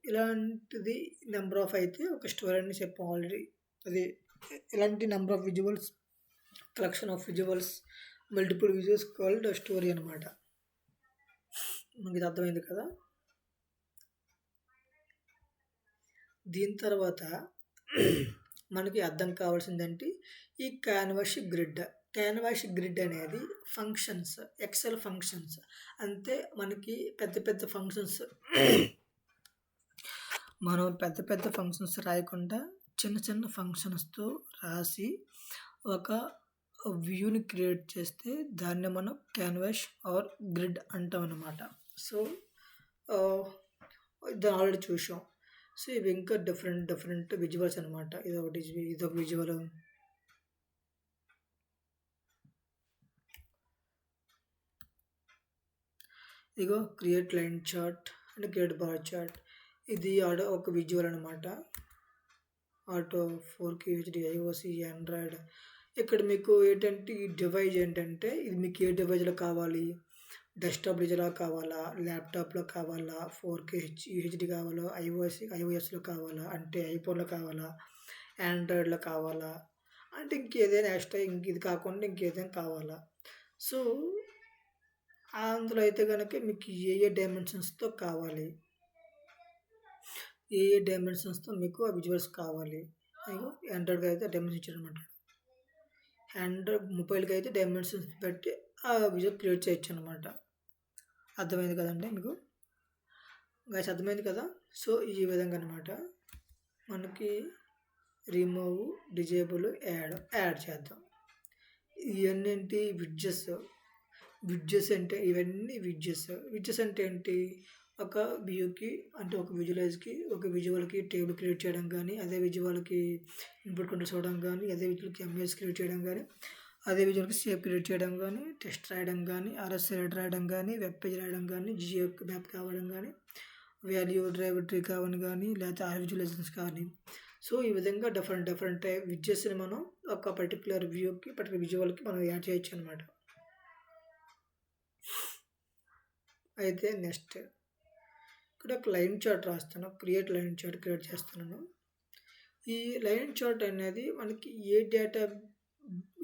ఇలాంటిది నెంబర్ ఆఫ్ అయితే ఒక స్టోరీ అని చెప్పాం ఆల్రెడీ. అది ఇలాంటి number of visuals, collection of visuals, multiple visuals called story అనమాట. మనకి ఇది అర్థమైంది కదా. దీని తర్వాత మనకి అర్థం కావాల్సిందంటే ఈ క్యాన్వాస్ గ్రిడ్ అనేది ఫంక్షన్స్, ఎక్సెల్ ఫంక్షన్స్. అంతే మనకి పెద్ద ఫంక్షన్స్ మనం పెద్ద ఫంక్షన్స్ రాయకుండా చిన్న ఫంక్షన్స్తో రాసి ఒక వ్యూని క్రియేట్ చేస్తే దాన్ని మనం క్యాన్వాస్ ఆర్ గ్రిడ్ అంటాం అన్నమాట. సో ఇది ఆల్రెడీ చూసాం. సో ఇవి ఇంకా డిఫరెంట్ విజువల్స్ అనమాట. ఇదొక visual, ego create line chart and create bar chart. ఇది ఒక విజువల్ అనమాట. Auto 4K HD IOC Android. ఇక్కడ మీకు ఏంటంటే ఈ డివైజ్ ఏంటంటే ఇది మీకు ఏ డివైజ్లో కావాలి, డెస్క్టాప్ డిజైన్లో కావాలా, ల్యాప్టాప్లో కావాలా, 4K హెచ్డి కావాలా, ఐఓఎస్లో కావాలా, అంటే ఐఫోన్లో కావాలా, ఆండ్రాయిడ్లో కావాలా, అంటే ఇంకేదైనా ఎక్స్ట్రా ఇది కాకుండా ఇంకేదైనా కావాలా. సో అందులో అయితే కనుక మీకు ఏ డైమెన్షన్స్తో కావాలి, ఏ డైమెన్షన్స్తో మీకు ఆ విజువల్స్ కావాలి. ఆండ్రాయిడ్కి అయితే డైమెన్షన్ ఇచ్చారనమాట. ఆండ్రాయిడ్ మొబైల్కి అయితే డైమెన్షన్స్ పెట్టి ఆ విజువల్ క్రియేట్ చేయొచ్చు అనమాట. అర్థమైంది కదండి మీకు గైస్, అర్థమైంది కదా. సో ఈ విధంగా అనమాట మనకి రిమూవ్, డిజేబుల్, యాడ్ చేద్దాం. ఇవన్నీ విడ్జెస్. విడ్జెస్ అంటే ఇవన్నీ విడ్జెస్ అంటే ఏంటి, ఒక వ్యూకి అంటే ఒక విజువల్కి టేబుల్ క్రియేట్ చేయడం కానీ, అదే విజువల్కి ఇన్పుట్ కంట్రోల్స్ ఇవ్వడం కానీ, అదే విజువల్కి ఎంఎస్ క్రియేట్ చేయడం కానీ, అదే విజువల్కి సేప్ క్రియేట్ చేయడం కానీ, టెస్ట్ రాయడం కానీ, ఆర్ఎస్ రాయడం కానీ, వెబ్ పేజ్ రాయడం కానీ, జియో మ్యాప్ కావడం కానీ, వాల్యూ డ్రైవర్ ట్రీ కావని కానీ, లేకపోతే ఆర్ విజువలైజేషన్స్ కానీ. సో ఈ విధంగా డిఫరెంట్ టైప్ విడ్జెస్ని మనం ఒక పర్టికులర్ వ్యూకి పర్టికులర్ విజువల్కి మనం యాడ్ చేయొచ్చు అనమాట. అయితే నెక్స్ట్ ఇక్కడ ఒక లైన్ చార్ట్ రాస్తాను. క్రియేట్ లైన్ చార్ట్ క్రియేట్ చేస్తున్నాను. ఈ లైన్ చార్ట్ అనేది మనకి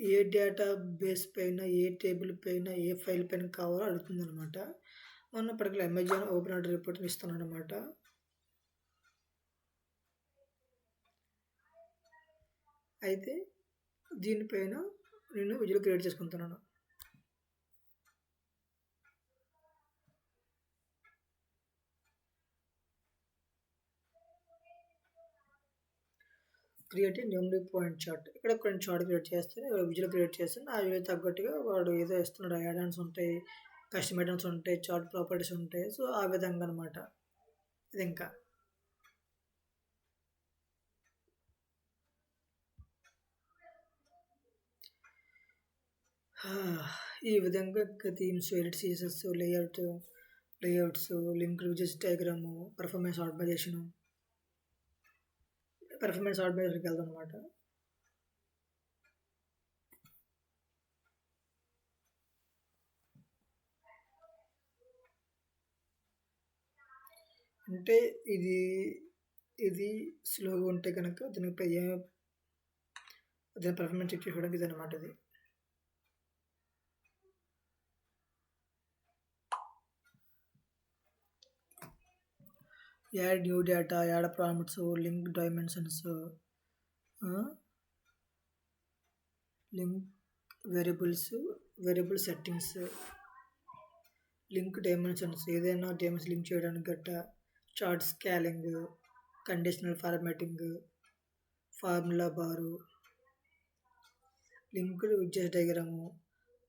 ఏ డేటా బేస్ పైన, ఏ టేబుల్ పైన, ఏ ఫైల్ పైన కావాలో అడుగుతుంది అనమాట. మనం పర్టికులర్ అమెజాన్ ఓపెన్ ఆర్డర్ రిపోర్ట్ని ఇస్తున్నాను అనమాట. అయితే దీనిపైన నేను విజువల్ క్రియేట్ చేసుకుంటున్నాను. Create numeric point chart. ఇక్కడ కొన్ని చార్ట్ క్రియేట్ చేస్తే విజువల్ క్రియేట్ చేస్తాను. ఆ విజువల్ తగ్గట్టుగా వాడు ఏదో ఇస్తున్నాడు. యాడ్ ఆన్స్ ఉంటాయి, కస్టమ్ ఐటమ్స్ ఉంటాయి, చార్ట్ ప్రాపర్టీస్ ఉంటాయి. సో ఆ విధంగా అనమాట. ఇది ఇంకా ఈ విధంగా themes, edit CSS, layouts, link విజెస్, డయాగ్రాము, పర్ఫార్మెన్స్ ఆర్గనైజేషను, వెళ్దాం అనమాట. అంటే ఇది స్లోగా ఉంటే కనుక దీని పర్ఫార్మెన్స్ చెక్ చేసుకోవడానికి ఇది అనమాట. ఇది add new data, add prompts, link dimensions, link variable settings, link dimensions, ఏదైనా డైమెన్షన్ లింక్ చేయడానికి గట్ట, chart scaling, conditional formatting, formula bar, linked widget diagram,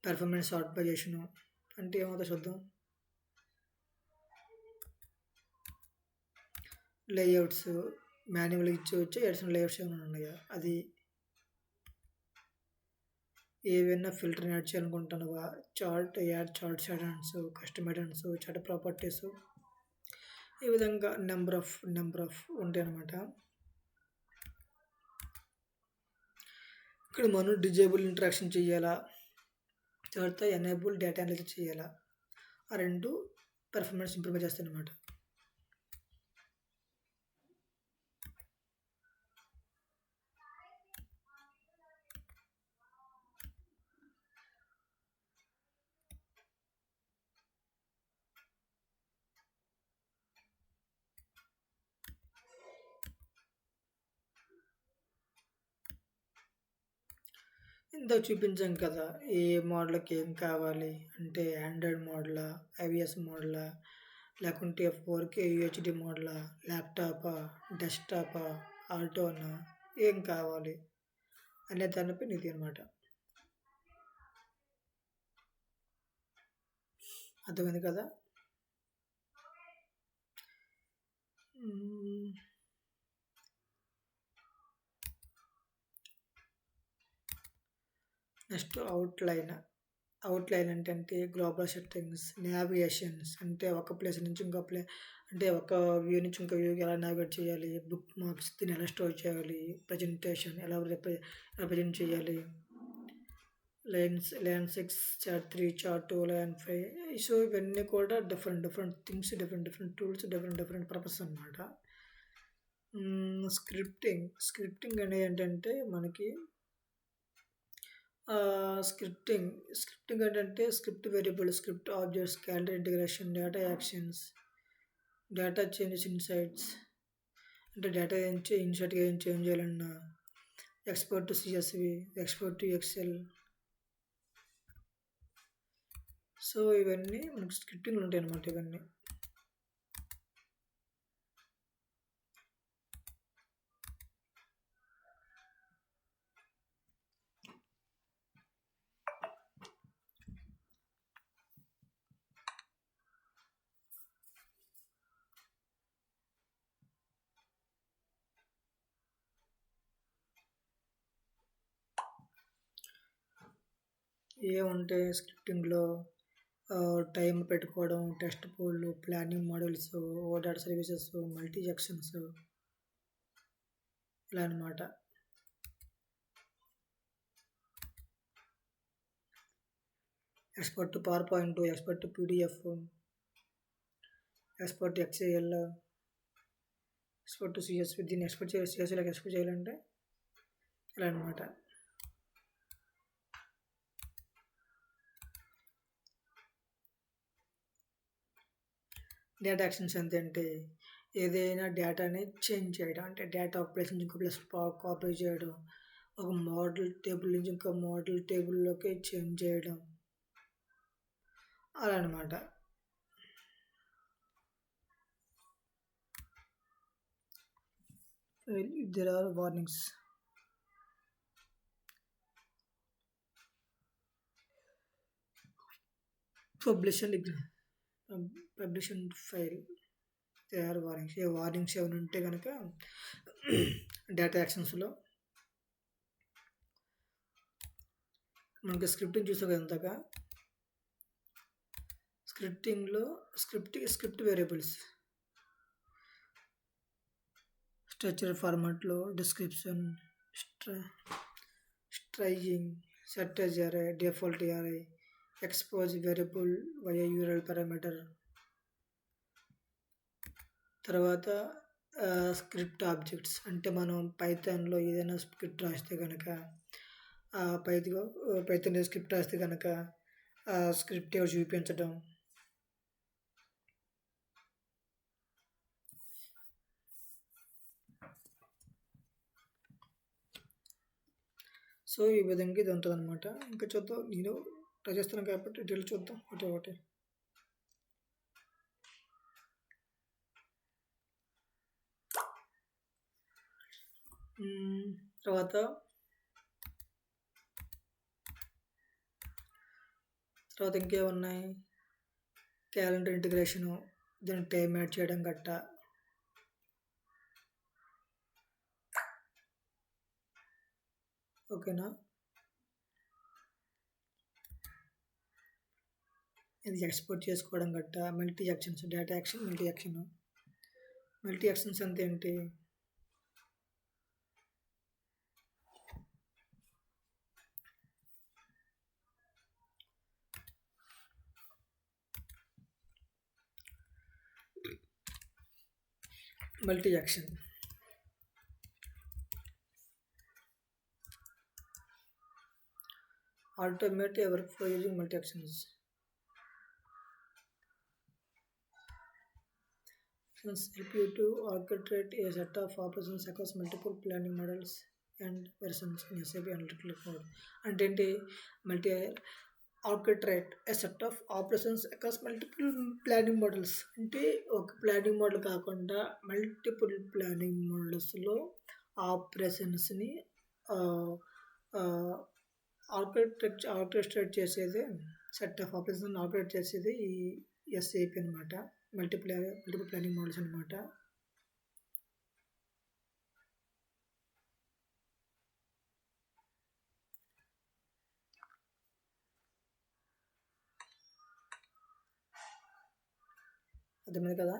performance optimisation. అంటే ఏమవుతుందో చూద్దాం. లేఅవుట్స్ మాన్యువల్గా ఇచ్చేవచ్చు, ఎడిషనల్ లేఅవుట్స్ ఏమైనా ఉన్నాయా, అది ఏవైనా ఫిల్టర్ యాడ్ చేయాలనుకుంటున్నావా, add charts add ons, custom add ons, chart properties, ఈ విధంగా నెంబర్ ఆఫ్ ఉంటాయి అన్నమాట. ఇక్కడ మనం డిజేబుల్ ఇంటరాక్షన్ చేయాలా, తర్వాత ఎనేబుల్ డేటా అనాలిసిస్ చేయాలా, ఆ రెండు పెర్ఫార్మెన్స్ ఇంప్రూవ్ చేస్తాయి అన్నమాట. ఇందాక చూపించాం కదా ఏ మోడల్కి ఏం కావాలి అంటే, ఆండ్రాయిడ్ మోడలా, ఐవిఎస్ మోడలా, లేకుంటే 4K యూహెచ్డి మోడలా, ల్యాప్టాపా, డెస్క్టాపా, ఆల్టోనా, ఏం కావాలి అనే దానిపై ఇది అనమాట. అర్థమైంది కదా. Next outline. అవుట్‌లైన్ అంటే గ్లోబల్ సెట్టింగ్స్, నావిగేషన్స్ అంటే ఒక ప్లేస్ నుంచి ఇంకో అంటే ఒక వ్యూ నుంచి ఇంకో వ్యూకి ఎలా నావిగేట్ చేయాలి, బుక్ మార్క్స్ దీన్ని ఎలా స్టోర్ చేయాలి, ప్రెజెంటేషన్ ఎలా రిప్రజెంట్ చేయాలి, line 6, chart 3, chart 2, line 5. So, ఇవన్నీ కూడా different things, different tools, different purpose అనమాట. స్క్రిప్టింగ్ అనేది ఏంటంటే మనకి స్క్రిప్టింగ్ ఏంటంటే script variable, script objects, calendar integration, data actions, data changes insights అంటే డేటా ఇన్సైట్గా ఏం చేంజ్ చేయాలన్నా, export to CSV, export to Excel. So, ఇవన్నీ మనకు స్క్రిప్టింగ్లు ఉంటాయి అన్నమాట. ఇవన్నీ ఏముంటాయి స్క్రిప్టింగ్లో, టైం పెట్టుకోవడం, టెస్ట్ పోల్లు, planning models, OData services, multi junctions ఇలా అనమాట. Export to power point, export to PDF, export to XL, export to CSV. దీన్ని సిఎస్విలోకి ఎక్స్పోర్ట్ చేయాలంటే ఇలా అనమాట. డేటా యాక్షన్స్ అంటే ఏదైనా డేటాని చేంజ్ చేయడం, అంటే డేటా ఒక ప్లేస్ నుంచి ఇంకో ప్లేస్ కాపీ చేయడం, ఒక మోడల్ టేబుల్ నుంచి ఇంకో మోడల్ టేబుల్లోకి చేంజ్ చేయడం అలా అనమాట. There are warnings. Publish and file. There are warnings. A warnings ఏమైనా ఉంటే కనుక డేటా యాక్షన్స్లో మనకి స్క్రిప్టింగ్ చూసాం కదా ఇంతగా. స్క్రిప్టింగ్లో స్క్రిప్ట్ వేరియబుల్స్, స్ట్రక్చర్ ఫార్మాట్లో డిస్క్రిప్షన్, స్ట్రైయింగ్, సెట్ యాజ్ అరే, డిఫాల్ట్ అరే, expose variable via URL parameter. తర్వాత స్క్రిప్ట్ ఆబ్జెక్ట్స్ అంటే మనం పైథాన్లో ఏదైనా స్క్రిప్ట్ రాస్తే కనుక పైథాన్ స్క్రిప్ట్ రాస్తే కనుక స్క్రిప్ట్ ఎవరు చూపించడం. సో, ఈ విధంగా ఇది ఉంటుంది అనమాట. ఇంకా చూద్దాం, నేను ట్రై చేస్తున్నాను కాబట్టి డీటెయిల్ చూద్దాం ఒకటి. తర్వాత ఇంకేమున్నాయి, క్యాలెండర్ ఇంటిగ్రేషను, దానికి టైం యాడ్ చేయడం గట్టా. ఓకేనా, ఇది ఎక్స్పోర్ట్ చేసుకోవడం గట్టా. Multi actions, data action, multi actions అంటే ఏంటి, multi action automate a workflow using multi actions. Help you to orchestrate a set of operations across multiple planning models and versions in SAP Analytical Cloud. అంటే multi orchestrate A set of operations across multiple planning models. అంటే ఒక planning model కాకుండా multiple planning మోడల్స్లో ఆపరేషన్స్ని orchestrate చేసేది, set of operation operate చేసేది ఈ SAP అనమాట. Multiple planning models అనమాట. అర్థమైంది కదా.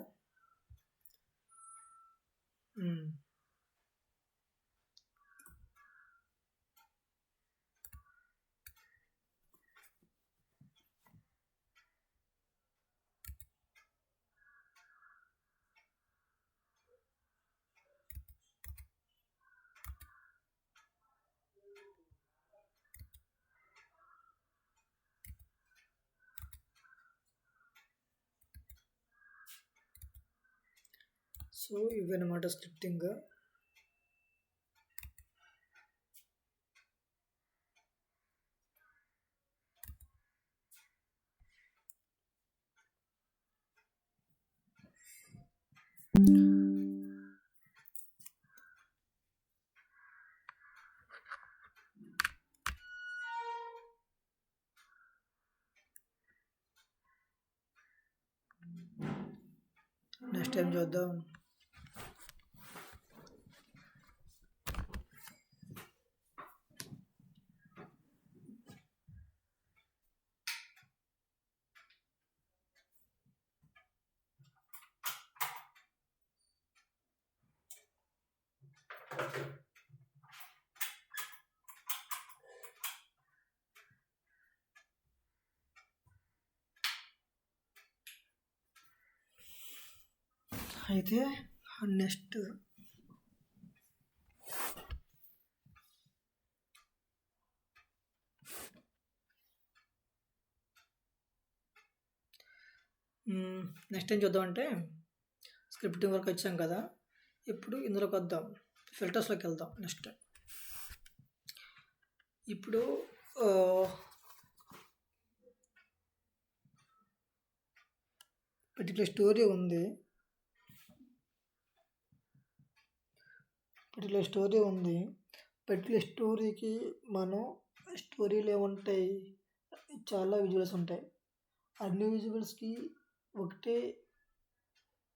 సో ఇవన్నమాట స్క్రిప్టింగ్. నెక్స్ట్ టైం చూద్దాం. అయితే నెక్స్ట్ నెక్స్ట్ ఏం చూద్దామంటే స్క్రిప్టింగ్ వరకు వచ్చాం కదా, ఇప్పుడు ఇందులోకి వద్దాం, ఫిల్టర్స్లోకి వెళ్దాం. నెక్స్ట్ ఇప్పుడు పర్టికులర్ స్టోరీ ఉంది, పర్టికులర్ స్టోరీకి మనం స్టోరీలో ఏముంటాయి, చాలా విజువల్స్ ఉంటాయి. అన్ని విజువల్స్కి ఒకటే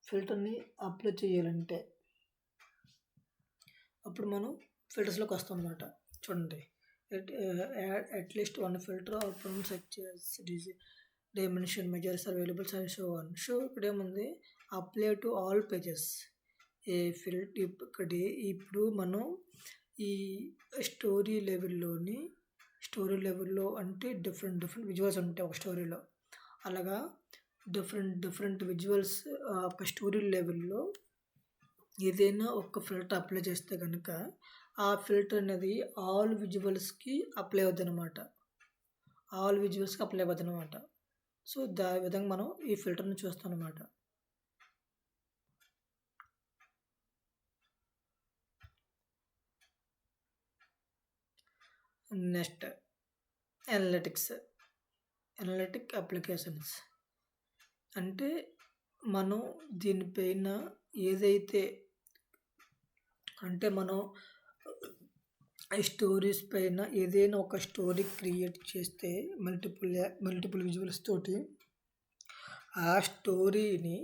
ఫిల్టర్ని అప్లై చేయాలంటే అప్పుడు మనం ఫిల్టర్స్లోకి వస్తాం అన్నమాట. చూడండి, at least one filter or from such dimension measures available and so on. So ఇక్కడ ఏముంది, అప్లై టు ఆల్ పేజెస్ ఏ ఇక్కడ ఇప్పుడు మనం ఈ స్టోరీ లెవెల్లో అంటే డిఫరెంట్ విజువల్స్ ఉంటాయి ఒక స్టోరీలో. అలాగా డిఫరెంట్ విజువల్స్ ఒక స్టోరీ లెవెల్లో ఏదైనా ఒక ఫిల్టర్ అప్లై చేస్తే కనుక ఆ ఫిల్టర్ అనేది ఆల్ విజువల్స్కి అప్లై అవుతుంది అనమాట. సో విధంగా మనం ఈ ఫిల్టర్ని చూస్తాం అనమాట. నెక్స్ట్ అనలిటిక్ అప్లికేషన్స్ అంటే మనం దీనిపైన ఏదైతే అంటే మనం స్టోరీస్ పైన ఏదైనా ఒక స్టోరీ క్రియేట్ చేస్తే మల్టిపుల్ విజువల్స్ తోటి ఆ స్టోరీని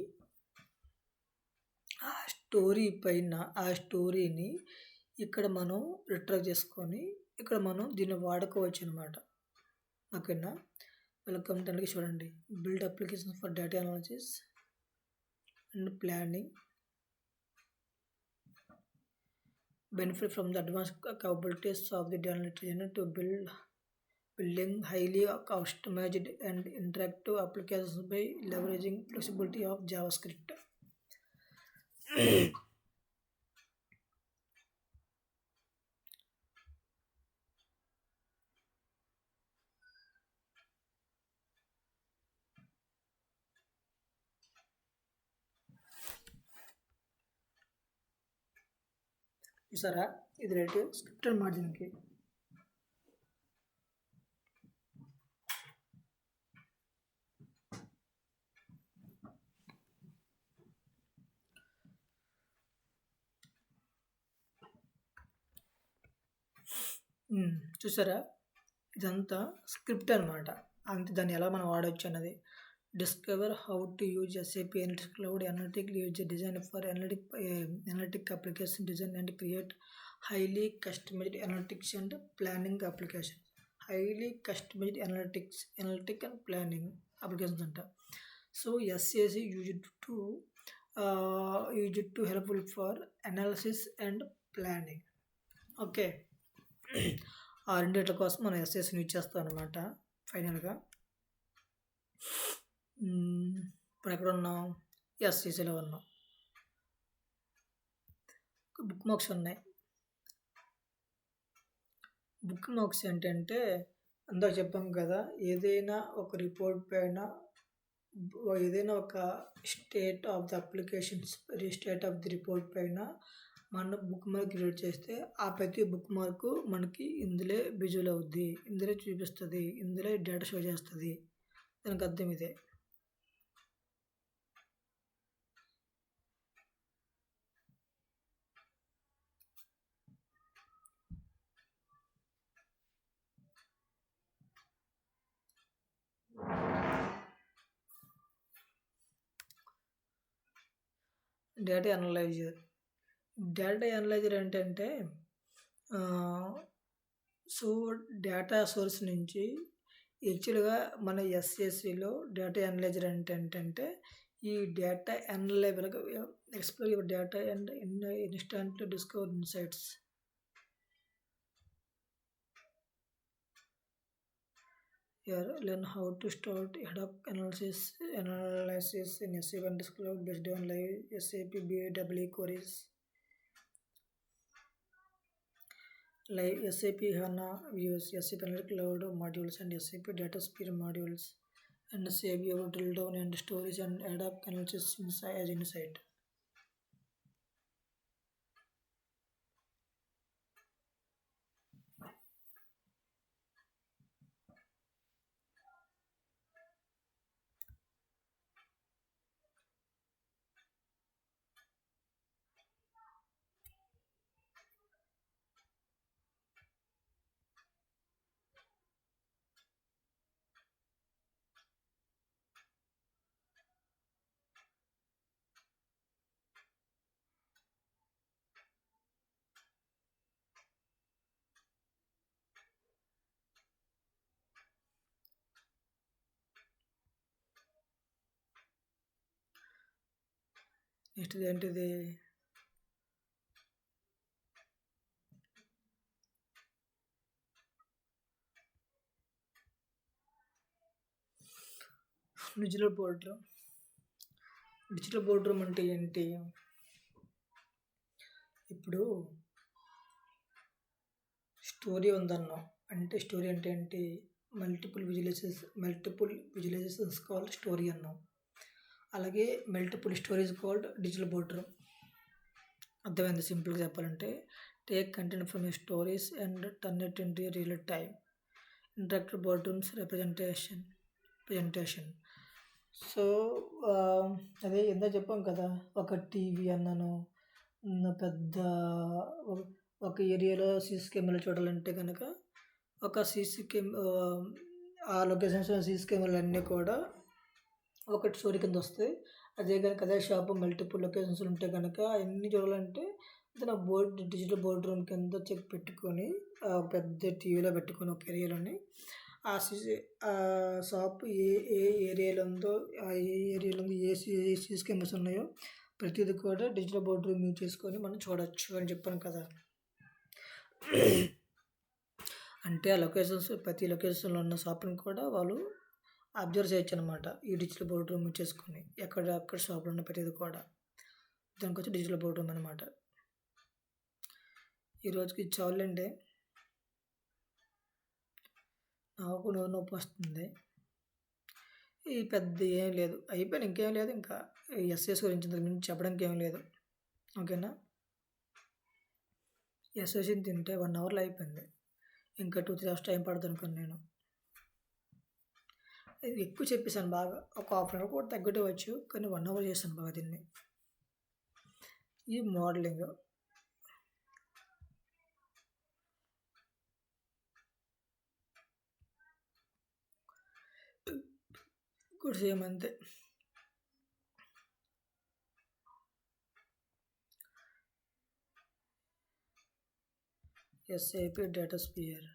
ఇక్కడ మనం రిట్రైవ్ చేసుకొని ఇక్కడ మనం దీన్ని వాడుకోవచ్చు అనమాట. ఓకేనా. వెల్కమ్ టు చూడండి, build application for data analysis and planning, benefit from the advanced capabilities of the data analytics to building highly customized and interactive applications by leveraging flexibility of JavaScript. చూసారా, ఇది రైట్ స్క్రిప్టెడ్ మార్జిన్కి. చూసారా, ఇదంతా script అనమాట. అంతే, దాన్ని ఎలా మనం వాడవచ్చు అన్నది. Discover how to use SAP Analytics Cloud Analytics User Design for analytic application design and create highly customized analytics and planning applications. Highly customized analytic and planning applications అంట. So SAC used to helpful for analysis and planning. Okay. ఆ రెండిట్ల కోసం మనం ఎస్ఎస్ని use చేస్తాం అనమాట ఫైనల్గా. ఇప్పుడు ఎక్కడ ఉన్నాం? ఎస్సీసీలో ఉన్నాం. బుక్ మార్క్స్ ఉన్నాయి. బుక్ మార్క్స్ ఏంటంటే అందాక చెప్పాం కదా, ఏదైనా ఒక రిపోర్ట్ పైన ఏదైనా ఒక state of the applications state of the report పైన మనం బుక్ మార్క్ క్రియేట్ చేస్తే ఆ ప్రతి బుక్ మార్కు మనకి ఇందులో విజువల్ అవుద్ది, ఇందులో చూపిస్తుంది, ఇందులో డేటా షో చేస్తుంది. దానికి అర్థం ఇదే. డేటా అనలైజర్ ఏంటంటే సో డేటా సోర్స్ నుంచి యాక్చువల్గా మన ఎస్ఎస్సిలో డేటా అనలైజర్ అంటే ఏంటంటే ఈ data analyser explore your data and instantly discover insights. Here, learn how to start ad hoc analysis in SAP and Cloud based on live SAP BW queries. Live SAP HANA views, SAP Analytics Cloud modules and SAP DataSphere modules, and save your drill down and storage and ad hoc analysis as insight. Next ఏంటిది? Digital board room అంటే ఏంటి? ఇప్పుడు story ఉందన్నాం అంటే story అంటే ఏంటి? Multiple visualisations called story అన్నాం. అలాగే multiple stories called digital board room. అర్థమైంది సింపుల్గా చెప్పాలంటే? Take content from stories and turn it into real time interactive board rooms presentation. So అదే ఇందా చెప్పాం కదా, ఒక టీవీ అన్నాను, పెద్ద ఒక ఏరియాలో సీసీ కెమెరాలు చూడాలంటే కనుక ఒక ఆ లొకేషన్స్లో సీసీ కెమెరాలు అన్నీ కూడా ఒకటి స్టోరీ కింద వస్తాయి. అదే కనుక అదే షాప్ మల్టిపుల్ లొకేషన్స్ ఉంటే కనుక అన్నీ చూడాలంటే డిజిటల్ బోర్డ్ రూమ్ కింద పెట్టుకొని పెద్ద టీవీలో పెట్టుకొని ఒక ఏరియాలోని ఆ షాప్ ఏ ఏరియాలో ఉందో ఆ ఏరియాలో ఏ సీసీ కెమెరాస్ ఉన్నాయో ప్రతిదీ కూడా డిజిటల్ బోర్డ్ రూమ్ యూజ్ చేసుకొని మనం చూడొచ్చు అని చెప్పాను కదా. అంటే ఆ ప్రతి లొకేషన్లో ఉన్న షాప్ని కూడా వాళ్ళు అబ్జర్వ్ చేయొచ్చు అనమాట ఈ డిజిటల్ బోర్డ్ రూమ్ యూజ్ చేసుకొని. అక్కడ షాపులో ఉన్న ప్రతిదీ కూడా దానికి వచ్చి డిజిటల్ బోర్డ్ రూమ్ అనమాట. ఈరోజుకి చాలండి. నాకు నొప్పి వస్తుంది. ఈ పెద్ద ఏం లేదు, అయిపోయింది, ఇంకేం లేదు. ఇంకా ఎస్ఎస్ గురించి మించి చెప్పడానికి ఏం లేదు. ఓకేనా? ఎస్ఎస్ తింటే 1 అవర్లో అయిపోయింది. ఇంకా 2-3 అవర్స్ టైం పడుతుంది అనుకోండి. నేను ఎక్కువ చెప్పేసాను బాగా, ఒక హాఫ్ అన్ అవర్ కూడా తగ్గవచ్చు, కానీ 1 అవర్ చేస్తాను బాగా దీన్ని. ఈ మోడలింగ్ కూడా సేమ్ అంతే. SAP DataSphere.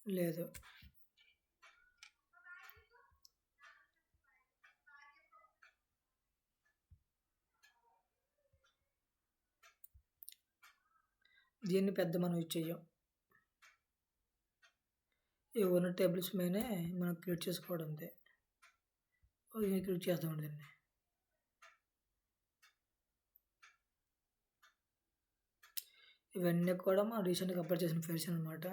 లేదు. దీన్ని పెద్ద మనం యూజ్ చెయ్యం. ఈ ఉన్న టేబుల్స్ మీదనే మనం క్రియేట్ చేసుకోవడం అంతే. క్రియేట్ చేస్తామండి దీన్ని. ఇవన్నీ కూడా మనం రీసెంట్గా అప్లోడ్ చేసిన ఫైల్స్ అనమాట.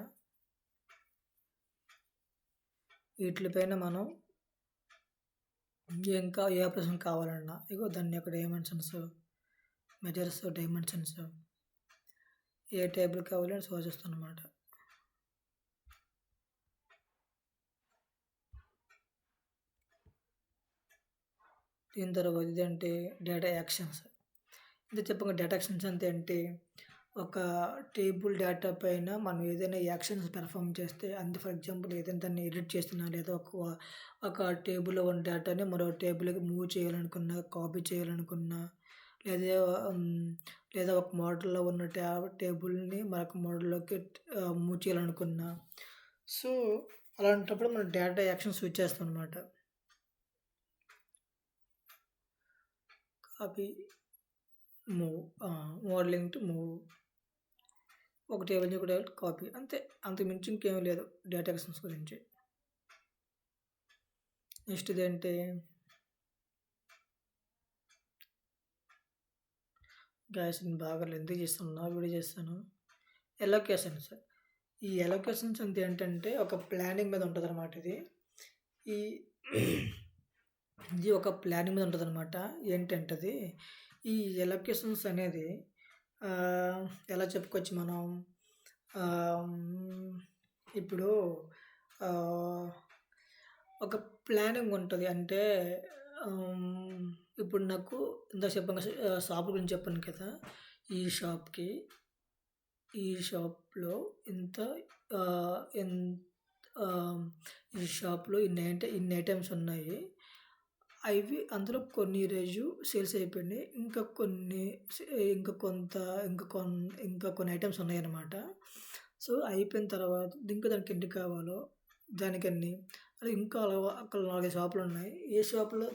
వీటిపైన మనం ఇంకా ఏ ఆపరేషన్ కావాలన్నా ఇగో దాని యొక్క డైమెన్షన్స్, మెజర్స్, డైమెన్షన్స్ ఏ టేబుల్ కావాలి అని సూచిస్తాను అనమాట. దీని తర్వాత ఇదేంటి డేటా యాక్షన్స్. ఇది చెప్పంగా డేటా యాక్షన్స్ అంటే ఏంటి, ఒక టేబుల్ డేటా పైన మనం ఏదైనా యాక్షన్స్ పెర్ఫామ్ చేస్తే అంతే. ఫర్ ఎగ్జాంపుల్ ఏదైనా దాన్ని ఎడిట్ చేస్తున్నా లేదా ఒక టేబుల్లో ఉన్న డేటాని మరో టేబుల్కి మూవ్ చేయాలనుకున్నా, కాపీ చేయాలనుకున్నా, లేదా లేదా ఒక మోడల్లో ఉన్న టేబుల్ని మరొక మోడల్లోకి మూవ్ చేయాలనుకున్నా, సో అలాంటప్పుడు మనం డేటా యాక్షన్స్ యూజ్ చేస్తాం అనమాట. Copy, move, modelling to move, ఒక టేబుల్ నుంచి ఒక టేబుల్ కాపీ, అంతే. అంతకు మించి ఇంకేం లేదు డేటా యాక్షన్స్ గురించి. నెక్స్ట్ ఇదేంటి, గ్యాస్ బాగా లెంత్ చేస్తాను, నా వీడియో చేస్తాను. ఎలొకేషన్స్. ఈ ఎలొకేషన్స్ అంటే ఏంటంటే ఒక ప్లానింగ్ మీద ఉంటుంది అనమాట. ఈ ఇది ఒక ప్లానింగ్ మీద ఉంటుంది అనమాట. ఏంటంటే అది ఈ ఎలొకేషన్స్ అనేది ఎలా చెప్పుకోవచ్చు మనం, ఇప్పుడు ఒక ప్లానింగ్ ఉంటుంది. అంటే ఇప్పుడు నాకు ఇందాక చెప్పాను షాప్ గురించి చెప్పాను కదా, ఈ షాప్కి ఈ షాప్లో ఇంత ఈ షాప్లో ఇన్ని ఐటమ్స్ ఉన్నాయి. అవి అందులో కొన్ని ఈరోజు సేల్స్ అయిపోయినాయి. ఇంకా కొన్ని ఇంకా కొన్ని ఐటమ్స్ ఉన్నాయన్నమాట. సో అయిపోయిన తర్వాత ఇంకా దానికి ఎన్ని కావాలో దానికన్నీ అలా ఇంకా అక్కడ 4 షాపులు ఉన్నాయి. ఏ షాప్లో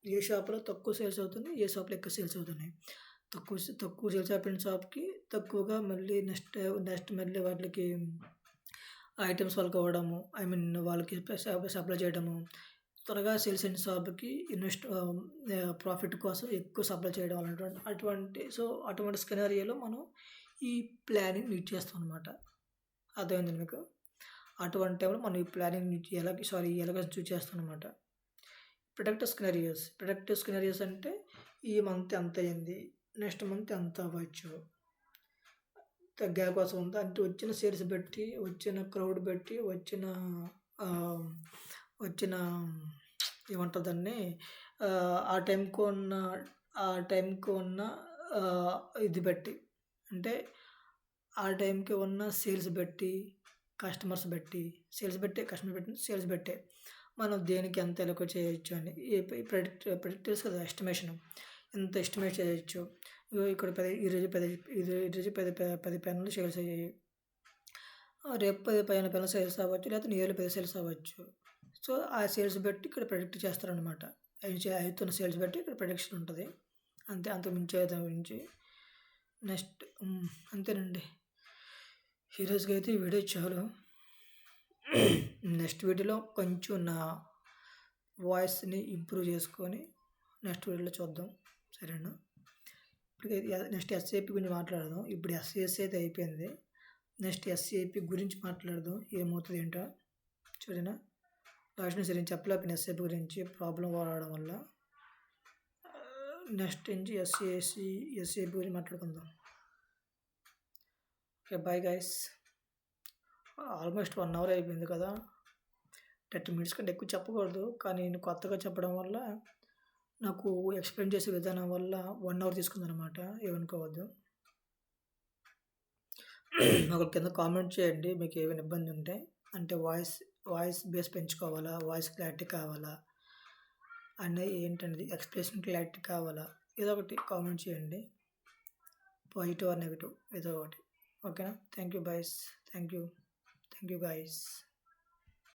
ఏ షాప్లో తక్కువ సేల్స్ అవుతున్నాయి, ఏ షాప్లో ఎక్కువ సేల్స్ అవుతున్నాయి. తక్కువ సేల్స్ అయిపోయిన షాప్కి తక్కువగా మళ్ళీ నెక్స్ట్ మళ్ళీ వాళ్ళకి ఐటమ్స్ వాళ్ళకి అవ్వడము, ఐ మీన్ వాళ్ళకి సప్లై చేయడము, త్వరగా సేల్స్ అయిన షాప్కి ప్రాఫిట్ కోసం ఎక్కువ సప్లై చేయడం అటువంటి స్కెనారియోలో మనం ఈ ప్లానింగ్ యూజ్ చేస్తాం అనమాట. అర్థమైంది మీకు? అటువంటి టైంలో మనం ఈ ప్లానింగ్ ఎలాగ చూస్ చేస్తాం అనమాట. ప్రొడక్టివ్ స్కెనారియోస్ అంటే ఈ మంత్ ఎంత అయింది, నెక్స్ట్ మంత్ ఎంత అవ్వచ్చు, తగ్గే కోసం ఉందా అంటే వచ్చిన సేల్స్ బట్టి, వచ్చిన క్రౌడ్ బట్టి, వచ్చిన ఏమంటారు దాన్ని, ఆ టైంకి ఉన్న ఇది బట్టి, అంటే ఆ టైంకి ఉన్న సేల్స్ బట్టి, కస్టమర్స్ బట్టి, సేల్స్ బట్టే మనం దేనికి ఎంత ఎలొకేట్ చేయొచ్చు అని ప్రెడిక్ట్ తెలుసు కదా, ఎస్టిమేషన్ ఎంత ఎస్టిమేట్ చేయొచ్చు. ఇక్కడ ఈరోజు 10 పెన్నులు సేల్స్ అయ్యాయి, రేపు 15 పెన్నులు సేల్స్ అవ్వచ్చు, లేకపోతే నియర్లీ 10 సేల్స్ అవ్వచ్చు. సో ఆ సేల్స్ బట్టి ఇక్కడ ప్రెడిక్ట్ చేస్తారనమాట. అవుతున్న సేల్స్ బట్టి ఇక్కడ ప్రెడిక్షన్ ఉంటుంది. అంత మించి దాని గురించి. నెక్స్ట్ అంతేనండి. ఈరోజుకి అయితే ఈ వీడియో చాలు. నెక్స్ట్ వీడియోలో కొంచెం నా వాయిస్ని ఇంప్రూవ్ చేసుకొని నెక్స్ట్ వీడియోలో చూద్దాం, సరేనా? ఇప్పుడు నెక్స్ట్ ఎస్ఏపి గురించి మాట్లాడదాం. ఇప్పుడు ఎస్ఏఎస్ అయితే అయిపోయింది. నెక్స్ట్ ఎస్ఏపి గురించి మాట్లాడదాం, ఏమవుతుంది ఏంటో, సరేనా? లాస్ట్ నుంచి సరిగ్గా చెప్పలేకపోయిన ఎస్ఏపి గురించి ప్రాబ్లం రావడం వల్ల. నెక్స్ట్ నుంచి ఎస్ఏపి గురించి మాట్లాడుకుందాం. Okay, bye guys. Almost 1 hour అయిపోయింది కదా. 30 మినిట్స్ కంటే ఎక్కువ చెప్పకూడదు, కానీ నేను కొత్తగా చెప్పడం వల్ల, నాకు ఎక్స్ప్లెయిన్ చేసే విధానం వల్ల 1 అవర్ తీసుకుందనమాట. ఏమనుకోవద్దు. ఒక కింద కామెంట్ చేయండి మీకు ఏమైనా ఇబ్బంది ఉంటే, అంటే వాయిస్ బేస్ పెంచుకోవాలా, వాయిస్ క్లారిటీ కావాలా, అన్నీ ఏంటంటే ఎక్స్ప్రెషన్ క్లారిటీ కావాలా, ఏదో ఒకటి కామెంట్ చేయండి, పాజిటివ్ ఆర్ నెగిటివ్ ఏదో ఒకటి. ఓకేనా? Thank you boys, thank you. Thank you guys.